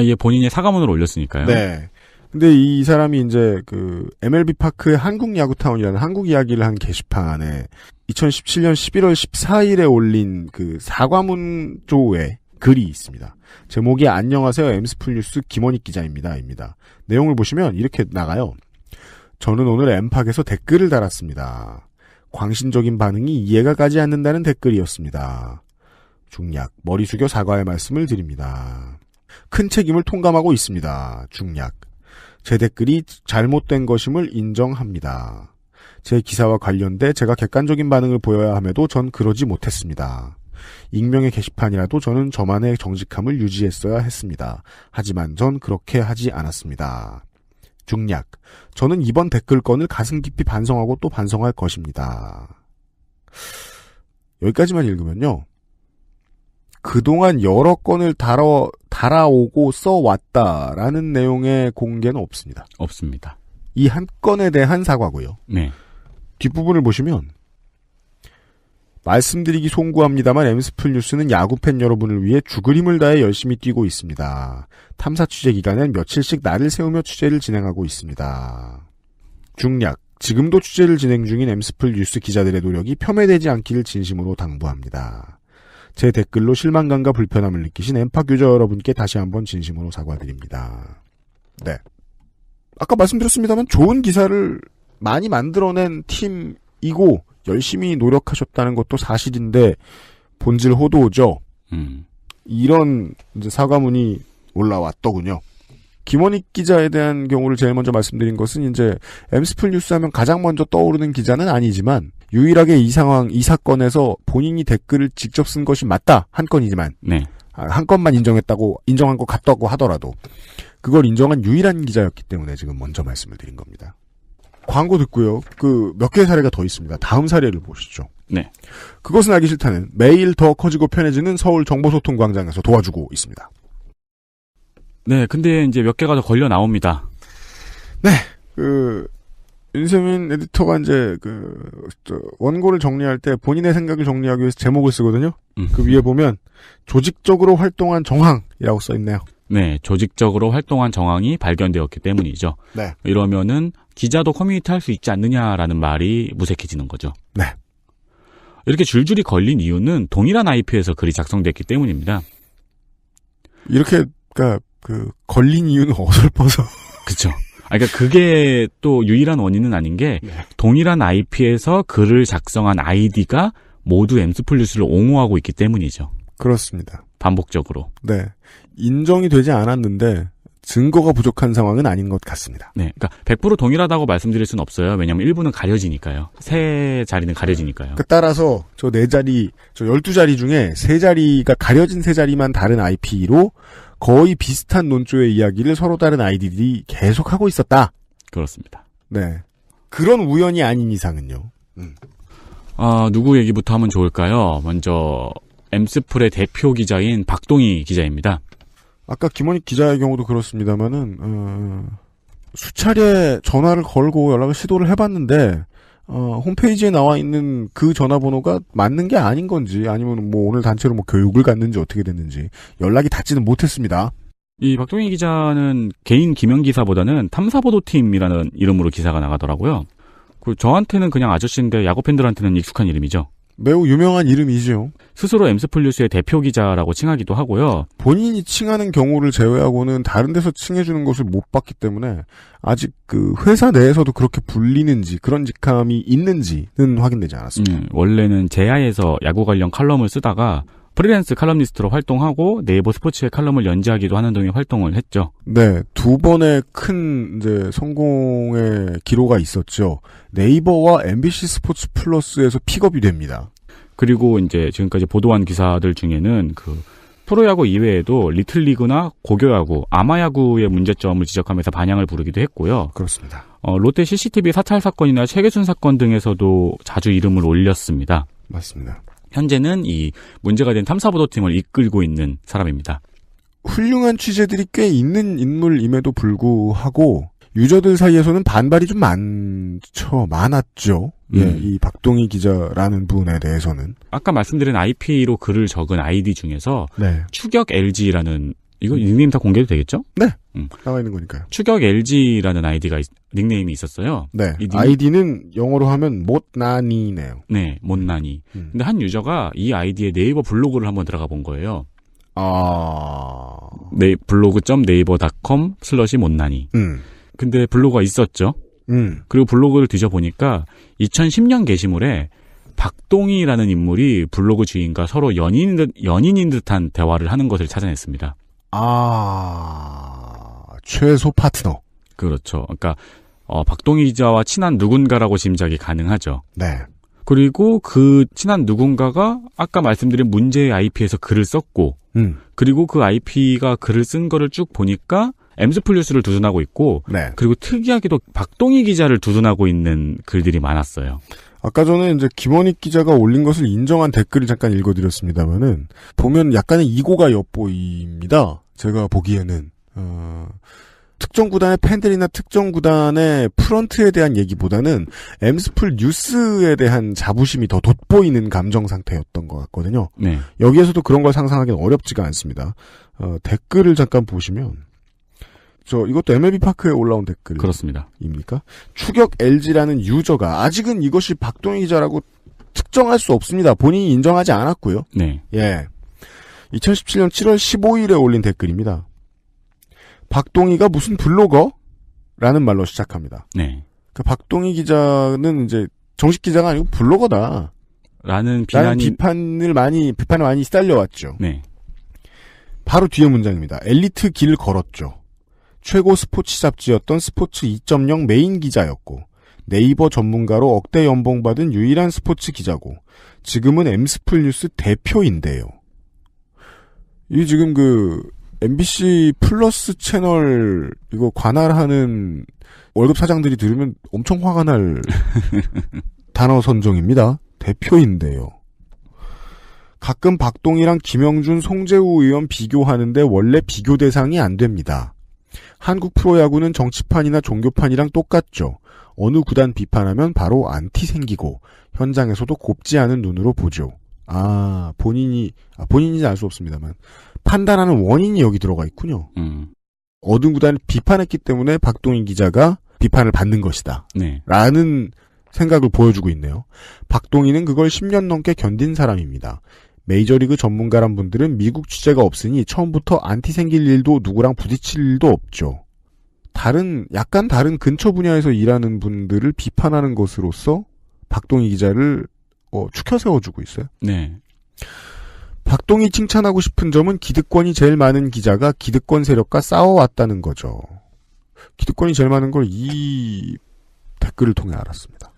예, 본인이 사과문을 올렸으니까요. 네. 근데 이 사람이 이제 MLB 파크의 한국야구타운이라는 한국 이야기를 한 게시판에 2017년 11월 14일에 올린 사과문 조에 글이 있습니다. 제목이 안녕하세요 엠스플 뉴스 김원익 기자입니다. 내용을 보시면 이렇게 나가요. 저는 오늘 엠팍에서 댓글을 달았습니다. 광신적인 반응이 이해가 가지 않는다는 댓글이었습니다. 중략, 머리 숙여 사과의 말씀을 드립니다. 큰 책임을 통감하고 있습니다. 중략. 제 댓글이 잘못된 것임을 인정합니다. 제 기사와 관련돼 제가 객관적인 반응을 보여야 함에도 전 그러지 못했습니다. 익명의 게시판이라도 저는 저만의 정직함을 유지했어야 했습니다. 하지만 전 그렇게 하지 않았습니다. 중략. 저는 이번 댓글건을 가슴 깊이 반성하고 또 반성할 것입니다. 여기까지만 읽으면요. 그동안 여러 건을 달아오고 써왔다라는 내용의 공개는 없습니다. 없습니다. 이 한 건에 대한 사과고요. 네. 뒷부분을 보시면 말씀드리기 송구합니다만 엠스플 뉴스는 야구팬 여러분을 위해 죽을 힘을 다해 열심히 뛰고 있습니다. 탐사 취재 기간엔 며칠씩 날을 세우며 취재를 진행하고 있습니다. 중략. 지금도 취재를 진행 중인 엠스플 뉴스 기자들의 노력이 폄훼되지 않기를 진심으로 당부합니다. 제 댓글로 실망감과 불편함을 느끼신 엠팍 유저 여러분께 다시 한번 진심으로 사과드립니다. 네. 아까 말씀드렸습니다만 좋은 기사를 많이 만들어낸 팀이고 열심히 노력하셨다는 것도 사실인데 본질 호도죠. 이런 이제 사과문이 올라왔더군요. 김원익 기자에 대한 경우를 제일 먼저 말씀드린 것은 이제 엠스플 뉴스 하면 가장 먼저 떠오르는 기자는 아니지만 유일하게 이 사건에서 본인이 댓글을 직접 쓴 것이 맞다 한 건이지만 네. 한 건만 인정한 것 같다고 하더라도 그걸 인정한 유일한 기자였기 때문에 지금 먼저 말씀을 드린 겁니다. 광고 듣고요. 몇 개의 사례가 더 있습니다. 다음 사례를 보시죠. 네. 그것은 알기 싫다는 매일 더 커지고 편해지는 서울 정보소통광장에서 도와주고 있습니다. 네, 근데 이제 몇 개가 더 걸려 나옵니다. 네, 윤세민 에디터가 이제 원고를 정리할 때 본인의 생각을 정리하기 위해서 제목을 쓰거든요. 그 위에 보면 조직적으로 활동한 정황이라고 써 있네요. 네, 조직적으로 활동한 정황이 발견되었기 때문이죠. 네. 이러면은 기자도 커뮤니티 할 수 있지 않느냐라는 말이 무색해지는 거죠. 네. 이렇게 줄줄이 걸린 이유는 동일한 IP에서 글이 작성됐기 때문입니다. 이렇게 걸린 이유는 어설퍼서. 그렇죠. 그러니까 그게 또 유일한 원인은 아닌 게 네. 동일한 IP에서 글을 작성한 아이디가 모두 엠스플루스를 옹호하고 있기 때문이죠. 그렇습니다. 반복적으로. 네. 인정이 되지 않았는데 증거가 부족한 상황은 아닌 것 같습니다. 네. 그러니까 100% 동일하다고 말씀드릴 수는 없어요. 왜냐하면 일부는 가려지니까요. 세 자리는 가려지니까요. 따라서 저 12자리 중에 3자리가 가려진 3자리만 다른 IP로 거의 비슷한 논조의 이야기를 서로 다른 아이디들이 계속하고 있었다. 그렇습니다. 네. 그런 우연이 아닌 이상은요. 누구 얘기부터 하면 좋을까요? 먼저 엠스플의 대표 기자인 박동희 기자입니다. 아까 김원익 기자의 경우도 그렇습니다만은 수차례 전화를 걸고 연락을 시도를 해봤는데 홈페이지에 나와 있는 그 전화번호가 맞는 게 아닌 건지 아니면 오늘 단체로 교육을 갔는지 어떻게 됐는지 연락이 닿지는 못했습니다. 이 박동희 기자는 개인 기명 기사보다는 탐사보도팀이라는 이름으로 기사가 나가더라고요. 저한테는 그냥 아저씨인데 야구 팬들한테는 익숙한 이름이죠. 매우 유명한 이름이죠. 스스로 엠스플루스의 대표 기자라고 칭하기도 하고요. 본인이 칭하는 경우를 제외하고는 다른 데서 칭해주는 것을 못 봤기 때문에 아직 회사 내에서도 그렇게 불리는지 그런 직함이 있는지는 확인되지 않았습니다. 원래는 제야에서 야구 관련 칼럼을 쓰다가 프리랜스 칼럼니스트로 활동하고 네이버 스포츠의 칼럼을 연재하기도 하는 등의 활동을 했죠. 네, 2번의 큰 성공의 기로가 있었죠. 네이버와 MBC 스포츠 플러스에서 픽업이 됩니다. 그리고 이제 지금까지 보도한 기사들 중에는 프로야구 이외에도 리틀리그나 고교야구, 아마야구의 문제점을 지적하면서 반향을 부르기도 했고요. 그렇습니다. 롯데 CCTV 사찰 사건이나 최계순 사건 등에서도 자주 이름을 올렸습니다. 맞습니다. 현재는 이 문제가 된 탐사보도팀을 이끌고 있는 사람입니다. 훌륭한 취재들이 꽤 있는 인물임에도 불구하고 유저들 사이에서는 반발이 좀 많았죠. 예, 이 박동희 기자라는 분에 대해서는. 아까 말씀드린 IP로 글을 적은 아이디 중에서 네. 추격 LG라는 이거 닉네임 다 공개도 되겠죠? 네. 나와 있는 거니까요. 추격 LG라는 닉네임이 있었어요. 네. 아이디는 영어로 하면 못나니네요. 네, 못나니. 근데 한 유저가 이 아이디에 네이버 블로그를 한번 들어가 본 거예요. 블로그.naver.com/못나니. 근데 블로그가 있었죠. 그리고 블로그를 뒤져보니까 2010년 게시물에 박동희라는 인물이 블로그 주인과 서로 연인인 듯한 대화를 하는 것을 찾아냈습니다. 최소 파트너. 그렇죠. 그러니까 박동희 기자와 친한 누군가라고 짐작이 가능하죠. 네. 그리고 그 친한 누군가가 아까 말씀드린 문제의 IP에서 글을 썼고, 그리고 그 IP가 글을 쓴 거를 쭉 보니까 엠스플루스를 두둔하고 있고, 네. 그리고 특이하게도 박동희 기자를 두둔하고 있는 글들이 많았어요. 아까 전에 이제 김원익 기자가 올린 것을 인정한 댓글을 잠깐 읽어드렸습니다만은 보면 약간의 이고가 엿보입니다. 제가 보기에는 특정 구단의 팬들이나 특정 구단의 프런트에 대한 얘기보다는 엠스플 뉴스에 대한 자부심이 더 돋보이는 감정 상태였던 것 같거든요. 네. 여기에서도 그런 걸 상상하기는 어렵지가 않습니다. 댓글을 잠깐 보시면 이것도 MLB 파크에 올라온 댓글. 그렇습니다. 입니까? 추격 LG라는 유저가 아직은 이것이 박동희 기자라고 특정할 수 없습니다. 본인이 인정하지 않았고요. 네. 예. 2017년 7월 15일에 올린 댓글입니다. 박동희가 무슨 블로거? 라는 말로 시작합니다. 네. 박동희 기자는 이제 정식 기자가 아니고 블로거다. 라는 비판을 많이 시달려왔죠. 네. 바로 뒤에 문장입니다. 엘리트 길 걸었죠. 최고 스포츠 잡지였던 스포츠 2.0 메인 기자였고 네이버 전문가로 억대 연봉 받은 유일한 스포츠 기자고 지금은 엠스플 뉴스 대표인데요. 이 지금 MBC 플러스 채널 이거 관할하는 월급 사장들이 들으면 엄청 화가 날 단어 선정입니다. 대표인데요. 가끔 박동희랑 김영준, 송재우 의원 비교하는데 원래 비교 대상이 안 됩니다. 한국 프로야구는 정치판이나 종교판이랑 똑같죠. 어느 구단 비판하면 바로 안티 생기고 현장에서도 곱지 않은 눈으로 보죠. 본인인지 알 수 없습니다만 판단하는 원인이 여기 들어가 있군요. 어느 구단을 비판했기 때문에 박동희 기자가 비판을 받는 것이다. 네. 라는 생각을 보여주고 있네요. 박동희는 그걸 10년 넘게 견딘 사람입니다. 메이저리그 전문가란 분들은 미국 취재가 없으니 처음부터 안티 생길 일도 누구랑 부딪힐 일도 없죠. 약간 다른 근처 분야에서 일하는 분들을 비판하는 것으로서 박동희 기자를 추켜 세워주고 있어요. 네. 박동희 칭찬하고 싶은 점은 기득권이 제일 많은 기자가 기득권 세력과 싸워왔다는 거죠. 기득권이 제일 많은 걸 이 댓글을 통해 알았습니다.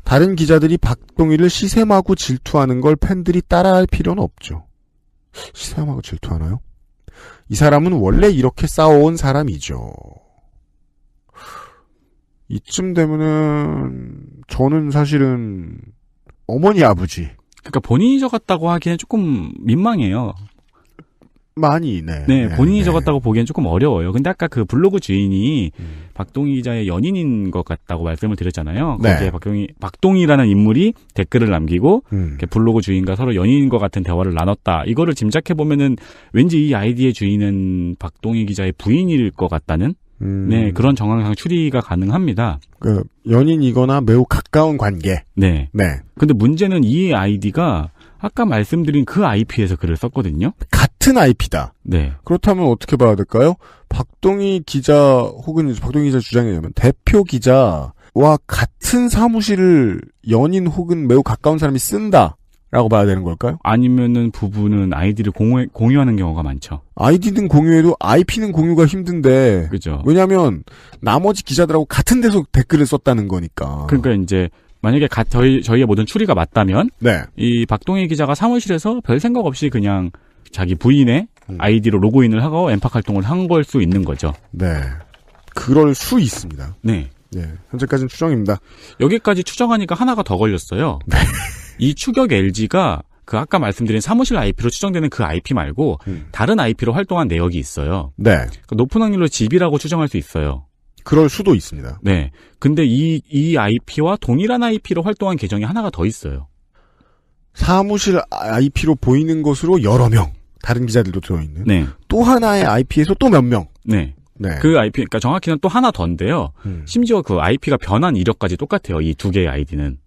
다른 기자들이 박동희를 시샘하고 질투하는 걸 팬들이 따라할 필요는 없죠. 시샘하고 질투하나요? 이 사람은 원래 이렇게 싸워온 사람이죠. 이쯤 되면은 저는 사실은 어머니 아버지 그러니까 본인이 적었다고 하기엔 조금 민망해요. 많이 네, 본인이 적었다고 보기엔 조금 어려워요. 근데 아까 그 블로그 주인이 박동희 기자의 연인인 것 같다고 말씀을 드렸잖아요. 네. 거기에 박동희라는 인물이 댓글을 남기고 블로그 주인과 서로 연인인 것 같은 대화를 나눴다. 이거를 짐작해 보면은 왠지 이 아이디의 주인은 박동희 기자의 부인일 것 같다는 네, 그런 정황상 추리가 가능합니다. 연인이거나 매우 가까운 관계. 네. 네. 근데 문제는 이 아이디가 아까 말씀드린 그 IP에서 글을 썼거든요. 같은 IP다. 네. 그렇다면 어떻게 봐야 될까요? 박동희 기자 혹은 박동희 기자 주장에 의하면 대표 기자와 같은 사무실을 연인 혹은 매우 가까운 사람이 쓴다라고 봐야 되는 걸까요? 아니면은 부부는 아이디를 공유하는 경우가 많죠. 아이디는 공유해도 IP는 공유가 힘든데. 그죠. 왜냐하면 나머지 기자들하고 같은 데서 댓글을 썼다는 거니까. 그러니까 이제 만약에 저희의 모든 추리가 맞다면 네. 이 박동희 기자가 사무실에서 별 생각 없이 그냥 자기 부인의 아이디로 로그인을 하고 엠팍 활동을 한 걸 수 있는 거죠. 네. 그럴 수 있습니다. 네. 네. 현재까지는 추정입니다. 여기까지 추정하니까 하나가 더 걸렸어요. 네. 이 추격 LG가 그 아까 말씀드린 사무실 IP로 추정되는 그 IP 말고 다른 IP로 활동한 내역이 있어요. 네. 그러니까 높은 확률로 집이라고 추정할 수 있어요. 그럴 수도 있습니다. 네. 근데 이 IP와 동일한 IP로 활동한 계정이 하나가 더 있어요. 사무실 IP로 보이는 것으로 여러 명, 다른 기자들도 들어있는. 네. 또 하나의 IP에서 또 몇 명. 네. 네. 그 IP, 그러니까 정확히는 또 하나 더인데요. 심지어 그 IP가 변한 이력까지 똑같아요. 이 두 개의 아이디는.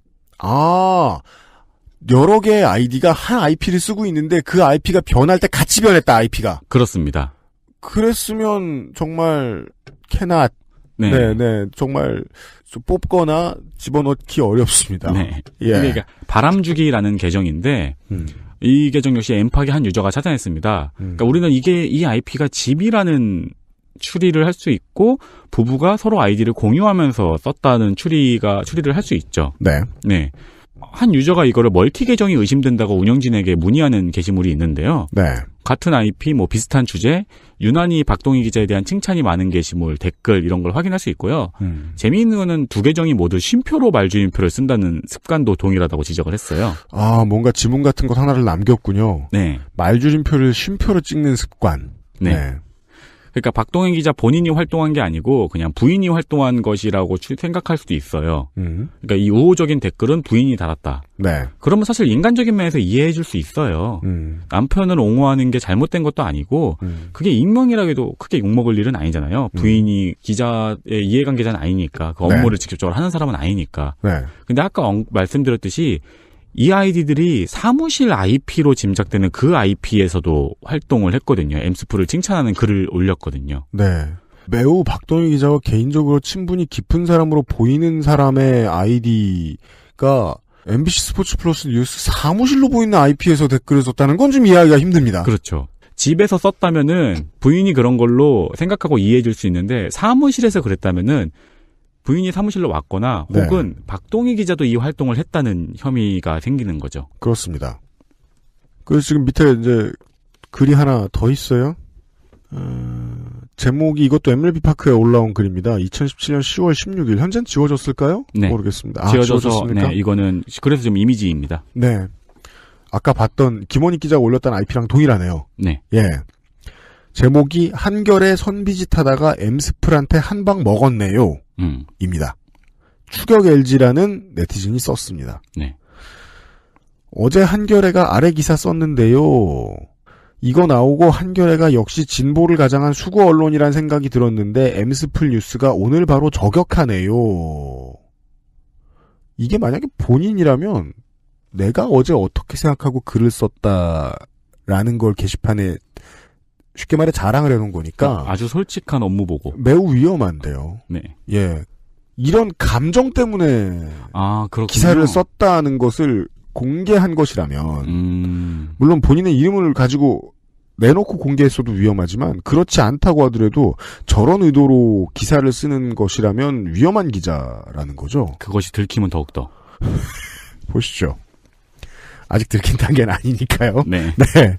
여러 개의 아이디가 한 IP를 쓰고 있는데 그 IP가 변할 때 같이 변했다, IP가. 그렇습니다. 그랬으면 정말 캐낫. 네. 네. 정말 뽑거나 집어넣기 어렵습니다. 네. 예. 그러니까 바람주기라는 계정인데 이 계정 역시 엠팍의 한 유저가 찾아냈습니다. 그러니까 우리는 이 IP가 집이라는 추리를 할 수 있고 부부가 서로 아이디를 공유하면서 썼다는 추리를 할 수 있죠. 네. 네. 한 유저가 이거를 멀티 계정이 의심된다고 운영진에게 문의하는 게시물이 있는데요. 네. 같은 IP, 비슷한 주제, 유난히 박동희 기자에 대한 칭찬이 많은 게시물, 댓글 이런 걸 확인할 수 있고요. 재미있는 거는 두 계정이 모두 쉼표로 말주임표를 쓴다는 습관도 동일하다고 지적을 했어요. 뭔가 지문 같은 것 하나를 남겼군요. 네. 말줄임표를 쉼표로 찍는 습관. 네. 그러니까 박동희 기자 본인이 활동한 게 아니고 그냥 부인이 활동한 것이라고 생각할 수도 있어요. 그러니까 이 우호적인 댓글은 부인이 달았다. 네. 그러면 사실 인간적인 면에서 이해해 줄 수 있어요. 남편을 옹호하는 게 잘못된 것도 아니고 그게 익명이라고 해도 크게 욕먹을 일은 아니잖아요. 부인이 기자의 이해관계자는 아니니까 그 업무를 직접적으로 하는 사람은 아니니까. 네. 근데 아까 말씀드렸듯이 이 아이디들이 사무실 IP로 짐작되는 그 IP에서도 활동을 했거든요. 엠스프를 칭찬하는 글을 올렸거든요. 네. 매우 박동희 기자와 개인적으로 친분이 깊은 사람으로 보이는 사람의 아이디가 MBC 스포츠 플러스 뉴스 사무실로 보이는 IP에서 댓글을 썼다는 건 좀 이해하기가 힘듭니다. 그렇죠. 집에서 썼다면은 부인이 그런 걸로 생각하고 이해해 줄 수 있는데 사무실에서 그랬다면은 부인이 사무실로 왔거나 네. 혹은 박동희 기자도 이 활동을 했다는 혐의가 생기는 거죠. 그렇습니다. 그래서 지금 밑에 이제 글이 하나 더 있어요. 제목이 이것도 MLB파크에 올라온 글입니다. 2017년 10월 16일. 현재는 지워졌을까요? 네. 모르겠습니다. 지워져서 지워졌습니까? 네, 이거는 그래서 좀 이미지입니다. 네. 아까 봤던 김원익 기자가 올렸던 IP랑 동일하네요. 네. 예. 제목이 한결에 선비짓하다가 엠스플한테 한 방 먹었네요. 입니다. 추격 LG라는 네티즌이 썼습니다. 네. 어제 한겨레가 아래 기사 썼는데요. 이거 나오고 한겨레가 역시 진보를 가장한 수구 언론이란 생각이 들었는데 엠스플 뉴스가 오늘 바로 저격하네요. 이게 만약에 본인이라면 내가 어제 어떻게 생각하고 글을 썼다라는 걸 게시판에 쉽게 말해 자랑을 해놓은 거니까 아주 솔직한 업무 보고 매우 위험한데요. 네. 예, 이런 감정 때문에 그렇군요. 기사를 썼다는 것을 공개한 것이라면 물론 본인의 이름을 가지고 내놓고 공개했어도 위험하지만 그렇지 않다고 하더라도 저런 의도로 기사를 쓰는 것이라면 위험한 기자라는 거죠. 그것이 들키면 더욱더. 보시죠. 아직 들킨 단계는 아니니까요. 네. 네.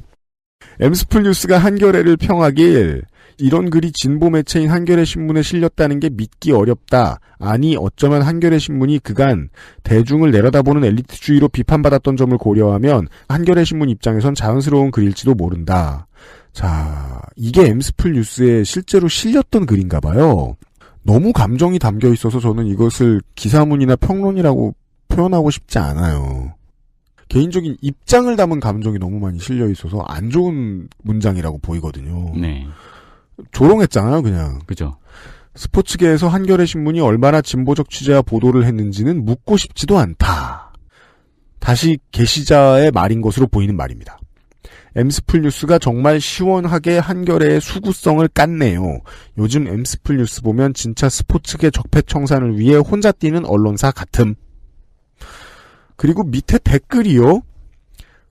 엠스플 뉴스가 한겨레를 평하길 이런 글이 진보 매체인 한겨레 신문에 실렸다는 게 믿기 어렵다. 아니 어쩌면 한겨레 신문이 그간 대중을 내려다보는 엘리트주의로 비판받았던 점을 고려하면 한겨레 신문 입장에선 자연스러운 글일지도 모른다. 자, 이게 엠스플 뉴스에 실제로 실렸던 글인가 봐요. 너무 감정이 담겨 있어서 저는 이것을 기사문이나 평론이라고 표현하고 싶지 않아요. 개인적인 입장을 담은 감정이 너무 많이 실려 있어서 안 좋은 문장이라고 보이거든요. 네. 조롱했잖아요, 그냥. 그죠. 스포츠계에서 한겨레 신문이 얼마나 진보적 취재와 보도를 했는지는 묻고 싶지도 않다. 다시 게시자의 말인 것으로 보이는 말입니다. 엠스플 뉴스가 정말 시원하게 한겨레의 수구성을 깠네요. 요즘 엠스플 뉴스 보면 진짜 스포츠계 적폐청산을 위해 혼자 뛰는 언론사 같음. 그리고 밑에 댓글이요.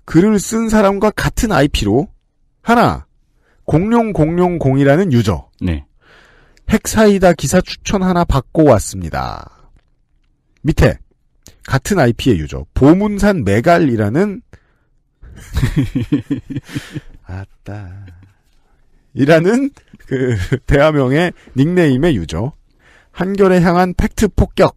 글을 쓴 사람과 같은 IP로 하나 00000이라는 유저. 네. 핵사이다 기사 추천 하나 받고 왔습니다. 밑에 같은 IP의 유저 보문산 메갈이라는 아따 이라는 그 대화명의 닉네임의 유저. 한겨레 향한 팩트 폭격.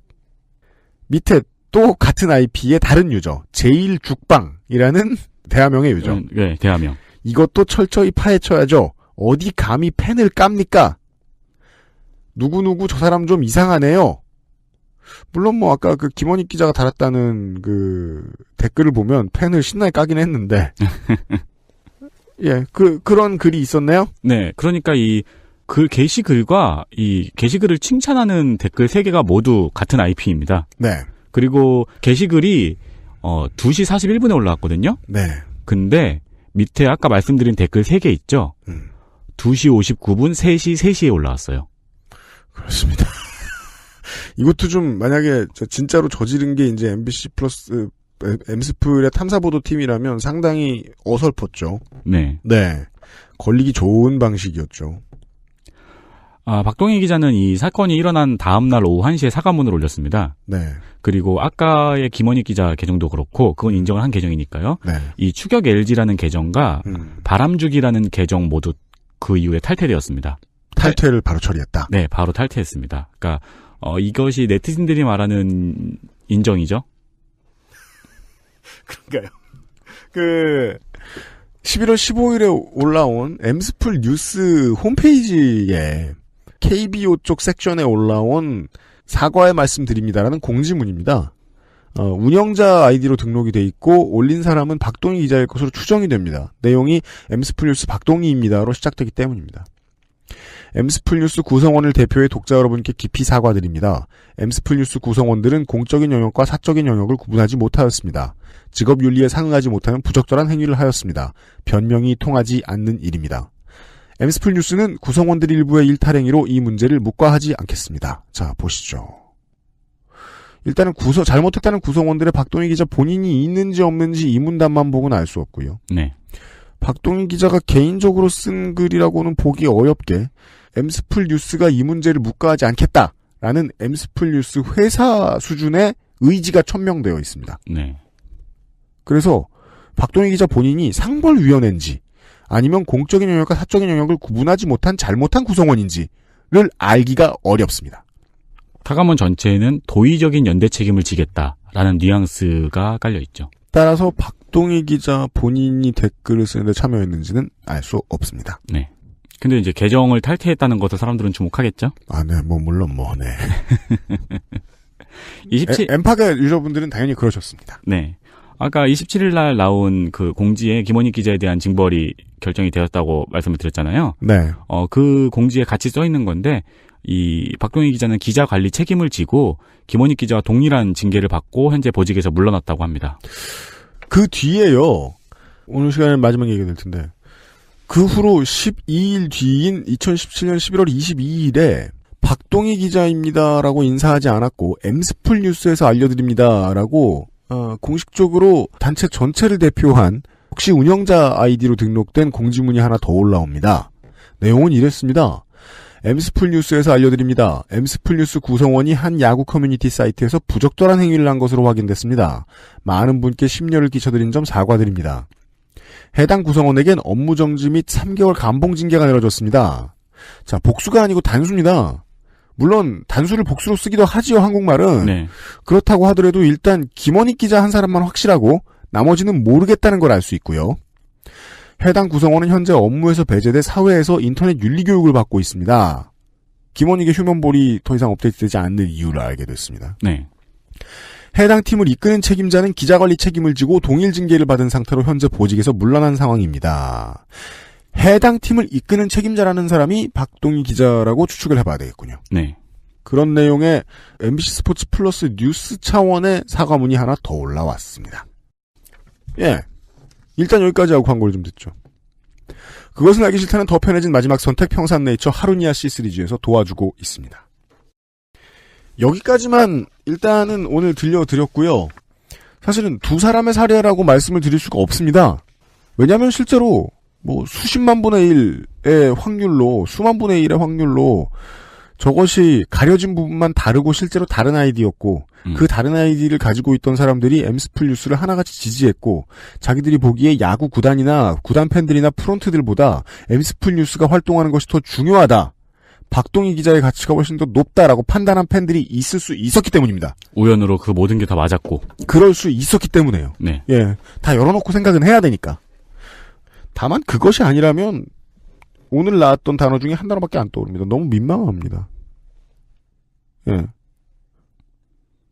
밑에 또 같은 IP의 다른 유저 제일죽방이라는 대화명의 유저. 네, 대화명. 이것도 철저히 파헤쳐야죠. 어디 감히 펜을 깝니까? 누구누구 저 사람 좀 이상하네요. 물론 뭐 아까 그 김원익 기자가 달았다는 그 댓글을 보면 펜을 신나게 까긴 했는데 예, 그런 글이 있었네요. 네, 그러니까 이 글 게시글과 이 게시글을 칭찬하는 댓글 3개가 모두 같은 IP입니다. 네. 그리고 게시글이 2시 41분에 올라왔거든요. 네. 근데 밑에 아까 말씀드린 댓글 3개 있죠. 2시 59분, 3시, 3시에 올라왔어요. 그렇습니다. 이것도 좀 만약에 진짜로 저지른 게 이제 MBC 플러스 엠스플의 탐사보도 팀이라면 상당히 어설펐죠. 네. 네. 걸리기 좋은 방식이었죠. 박동희 기자는 이 사건이 일어난 다음날 오후 1시에 사과문을 올렸습니다. 네. 그리고 아까의 김원익 기자 계정도 그렇고 그건 인정을 한 계정이니까요. 네. 이 추격 LG라는 계정과 바람주기라는 계정 모두 그 이후에 탈퇴되었습니다. 탈퇴를 바로 처리했다. 네, 바로 탈퇴했습니다. 그러니까 이것이 네티즌들이 말하는 인정이죠. 그런가요? 11월 15일에 올라온 엠스플 뉴스 홈페이지에 KBO 쪽 섹션에 올라온 사과의 말씀드립니다라는 공지문입니다. 운영자 아이디로 등록이 돼 있고 올린 사람은 박동희 기자일 것으로 추정이 됩니다. 내용이 엠스플 뉴스 박동희입니다로 시작되기 때문입니다. 엠스플 뉴스 구성원을 대표해 독자 여러분께 깊이 사과드립니다. 엠스플 뉴스 구성원들은 공적인 영역과 사적인 영역을 구분하지 못하였습니다. 직업윤리에 상응하지 못하는 부적절한 행위를 하였습니다. 변명이 통하지 않는 일입니다. 엠스플 뉴스는 구성원들 일부의 일탈행위로 이 문제를 묵과하지 않겠습니다. 자, 보시죠. 일단은 잘못했다는 구성원들의 박동희 기자 본인이 있는지 없는지 이 문단만 보고는 알 수 없고요. 네. 박동희 기자가 개인적으로 쓴 글이라고는 보기 어렵게 엠스플 뉴스가 이 문제를 묵과하지 않겠다라는 엠스플 뉴스 회사 수준의 의지가 천명되어 있습니다. 네. 그래서 박동희 기자 본인이 상벌위원회인지 아니면 공적인 영역과 사적인 영역을 구분하지 못한 잘못한 구성원인지를 알기가 어렵습니다. 타가몬 전체에는 도의적인 연대 책임을 지겠다라는 뉘앙스가 깔려있죠. 따라서 박동희 기자 본인이 댓글을 쓰는데 참여했는지는 알 수 없습니다. 네. 근데 이제 계정을 탈퇴했다는 것을 사람들은 주목하겠죠? 아, 네. 물론 네. 27... 엠파가 유저분들은 당연히 그러셨습니다. 네. 아까 27일 날 나온 그 공지에 김원익 기자에 대한 징벌이 결정이 되었다고 말씀을 드렸잖아요. 네. 그 공지에 같이 써 있는 건데, 이 박동희 기자는 기자 관리 책임을 지고 김원익 기자와 동일한 징계를 받고 현재 보직에서 물러났다고 합니다. 그 뒤에요. 오늘 시간에 마지막 얘기가 될 텐데. 그 후로 12일 뒤인 2017년 11월 22일에 박동희 기자입니다라고 인사하지 않았고 엠스플 뉴스에서 알려드립니다라고 공식적으로 단체 전체를 대표한 혹시 운영자 아이디로 등록된 공지문이 하나 더 올라옵니다. 내용은 이랬습니다. 엠스플 뉴스에서 알려드립니다. 엠스플 뉴스 구성원이 한 야구 커뮤니티 사이트에서 부적절한 행위를 한 것으로 확인됐습니다. 많은 분께 심려를 끼쳐드린 점 사과드립니다. 해당 구성원에겐 업무 정지 및 3개월 감봉 징계가 내려졌습니다. 자, 복수가 아니고 단수입니다. 물론 단수를 복수로 쓰기도 하지요, 한국말은. 네. 그렇다고 하더라도 일단 김원익 기자 한 사람만 확실하고 나머지는 모르겠다는 걸 알 수 있고요. 해당 구성원은 현재 업무에서 배제돼 사회에서 인터넷 윤리 교육을 받고 있습니다. 김원익의 휴먼볼이 더 이상 업데이트되지 않는 이유를 알게 됐습니다. 네. 해당 팀을 이끄는 책임자는 기자관리 책임을 지고 동일 징계를 받은 상태로 현재 보직에서 물러난 상황입니다. 해당 팀을 이끄는 책임자라는 사람이 박동희 기자라고 추측을 해봐야 되겠군요. 네. 그런 내용의 MBC 스포츠 플러스 뉴스 차원의 사과문이 하나 더 올라왔습니다. 예. 일단 여기까지 하고 광고를 좀 듣죠. 그것은 알기 싫다는 더 편해진 마지막 선택 평산네이처 하루니아 C 시리즈에서 도와주고 있습니다. 여기까지만 일단은 오늘 들려드렸고요. 사실은 두 사람의 사례라고 말씀을 드릴 수가 없습니다. 왜냐하면 실제로 뭐 수십만 분의 1의 확률로 수만 분의 1의 확률로 저것이 가려진 부분만 다르고 실제로 다른 아이디였고 그 다른 아이디를 가지고 있던 사람들이 엠스플 뉴스를 하나같이 지지했고 자기들이 보기에 야구 구단이나 구단 팬들이나 프론트들보다 엠스플 뉴스가 활동하는 것이 더 중요하다. 박동희 기자의 가치가 훨씬 더 높다라고 판단한 팬들이 있을 수 있었기 때문입니다. 우연으로 그 모든 게 다 맞았고. 그럴 수 있었기 때문에요. 네. 예, 다 열어놓고 생각은 해야 되니까. 다만 그것이 아니라면 오늘 나왔던 단어 중에 한 단어밖에 안 떠오릅니다. 너무 민망합니다. 예.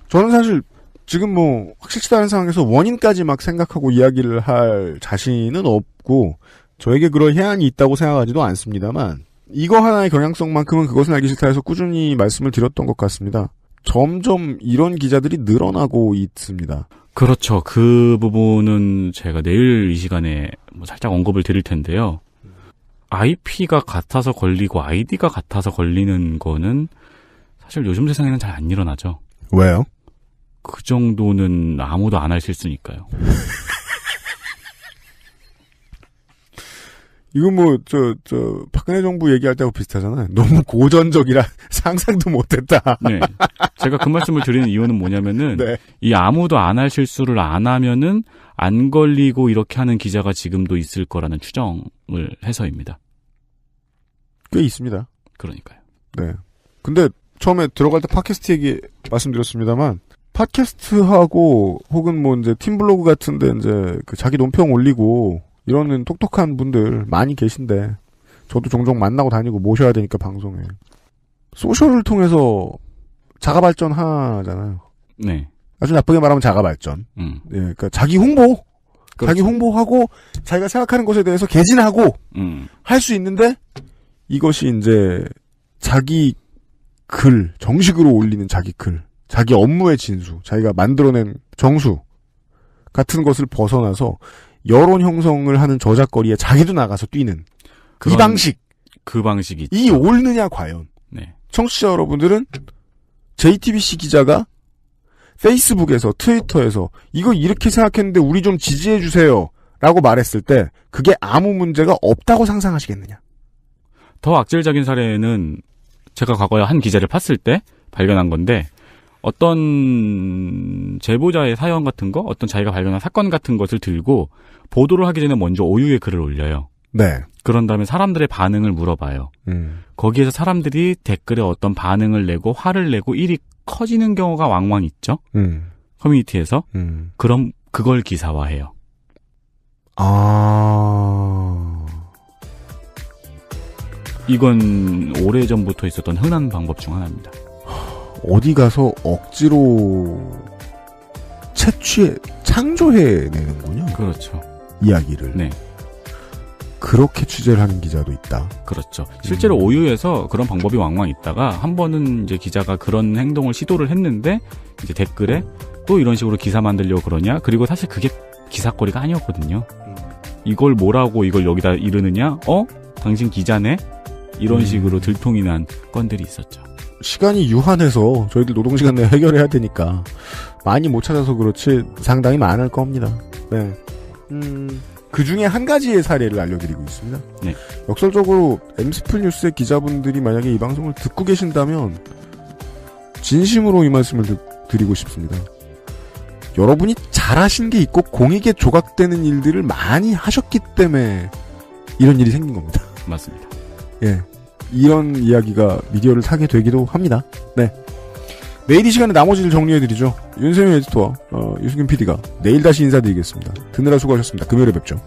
저는 사실 지금 뭐 확실치도 않은 상황에서 원인까지 막 생각하고 이야기를 할 자신은 없고 저에게 그럴 해안이 있다고 생각하지도 않습니다만 이거 하나의 경향성만큼은 그것은 알기 싫다 해서 꾸준히 말씀을 드렸던 것 같습니다. 점점 이런 기자들이 늘어나고 있습니다. 그렇죠. 그 부분은 제가 내일 이 시간에 뭐 살짝 언급을 드릴 텐데요. IP가 같아서 걸리고 아이디가 같아서 걸리는 거는 사실 요즘 세상에는 잘 안 일어나죠. 왜요? 그 정도는 아무도 안 할 실수니까요. 이거 뭐, 박근혜 정부 얘기할 때하고 비슷하잖아요. 너무 고전적이라 상상도 못했다. 네. 제가 그 말씀을 드리는 이유는 뭐냐면은, 네. 이 아무도 안 할 실수를 안 하면은, 안 걸리고 이렇게 하는 기자가 지금도 있을 거라는 추정을 해서입니다. 꽤 있습니다. 그러니까요. 네. 근데 처음에 들어갈 때 팟캐스트 얘기 말씀드렸습니다만, 팟캐스트하고 혹은 뭐 이제 팀블로그 같은데 이제 그 자기 논평 올리고, 이러는 똑똑한 분들 많이 계신데 저도 종종 만나고 다니고 모셔야 되니까 방송에 소셜을 통해서 자가발전 하잖아요. 네. 아주 나쁘게 말하면 자가발전. 예, 그러니까 자기 홍보, 그렇죠. 자기 홍보하고 자기가 생각하는 것에 대해서 개진하고 할 수 있는데 이것이 이제 자기 글 정식으로 올리는 자기 글, 자기 업무의 진수, 자기가 만들어낸 정수 같은 것을 벗어나서 여론 형성을 하는 저작거리에 자기도 나가서 뛰는 이 방식. 그 방식이 이 옳느냐 과연. 네. 청취자 여러분들은 JTBC 기자가 페이스북에서 트위터에서 이거 이렇게 생각했는데 우리 좀 지지해 주세요 라고 말했을 때 그게 아무 문제가 없다고 상상하시겠느냐? 더 악질적인 사례는 제가 과거에 한 기자를 팠을 때 발견한 건데 어떤 제보자의 사연 같은 거, 어떤 자기가 발견한 사건 같은 것을 들고 보도를 하기 전에 먼저 오유의 글을 올려요. 네. 그런 다음에 사람들의 반응을 물어봐요. 거기에서 사람들이 댓글에 어떤 반응을 내고 화를 내고 일이 커지는 경우가 왕왕 있죠. 커뮤니티에서. 그럼 그걸 기사화해요. 이건 오래전부터 있었던 흔한 방법 중 하나입니다. 어디 가서 억지로 창조해내는군요. 그렇죠. 이야기를. 네. 그렇게 취재를 하는 기자도 있다. 그렇죠. 실제로 오유에서 그런 방법이 왕왕 있다가 한 번은 이제 기자가 그런 행동을 시도를 했는데 이제 댓글에 또 이런 식으로 기사 만들려고 그러냐? 그리고 사실 그게 기사거리가 아니었거든요. 이걸 뭐라고 이걸 여기다 이르느냐? 당신 기자네? 이런 식으로 들통이 난 건들이 있었죠. 시간이 유한해서 저희들 노동시간 내에 해결해야 되니까 많이 못 찾아서 그렇지 상당히 많을 겁니다. 네. 그 중에 한 가지의 사례를 알려드리고 있습니다. 네. 역설적으로 엠스플 뉴스의 기자분들이 만약에 이 방송을 듣고 계신다면 진심으로 이 말씀을 드리고 싶습니다. 여러분이 잘하신 게 있고 공익에 조각되는 일들을 많이 하셨기 때문에 이런 일이 생긴 겁니다. 맞습니다. 예. 이런 이야기가 미디어를 사게 되기도 합니다. 네. 내일 이 시간에 나머지를 정리해드리죠. 윤세민 에디터와 유승균 PD가 내일 다시 인사드리겠습니다. 듣느라 수고하셨습니다. 금요일에 뵙죠.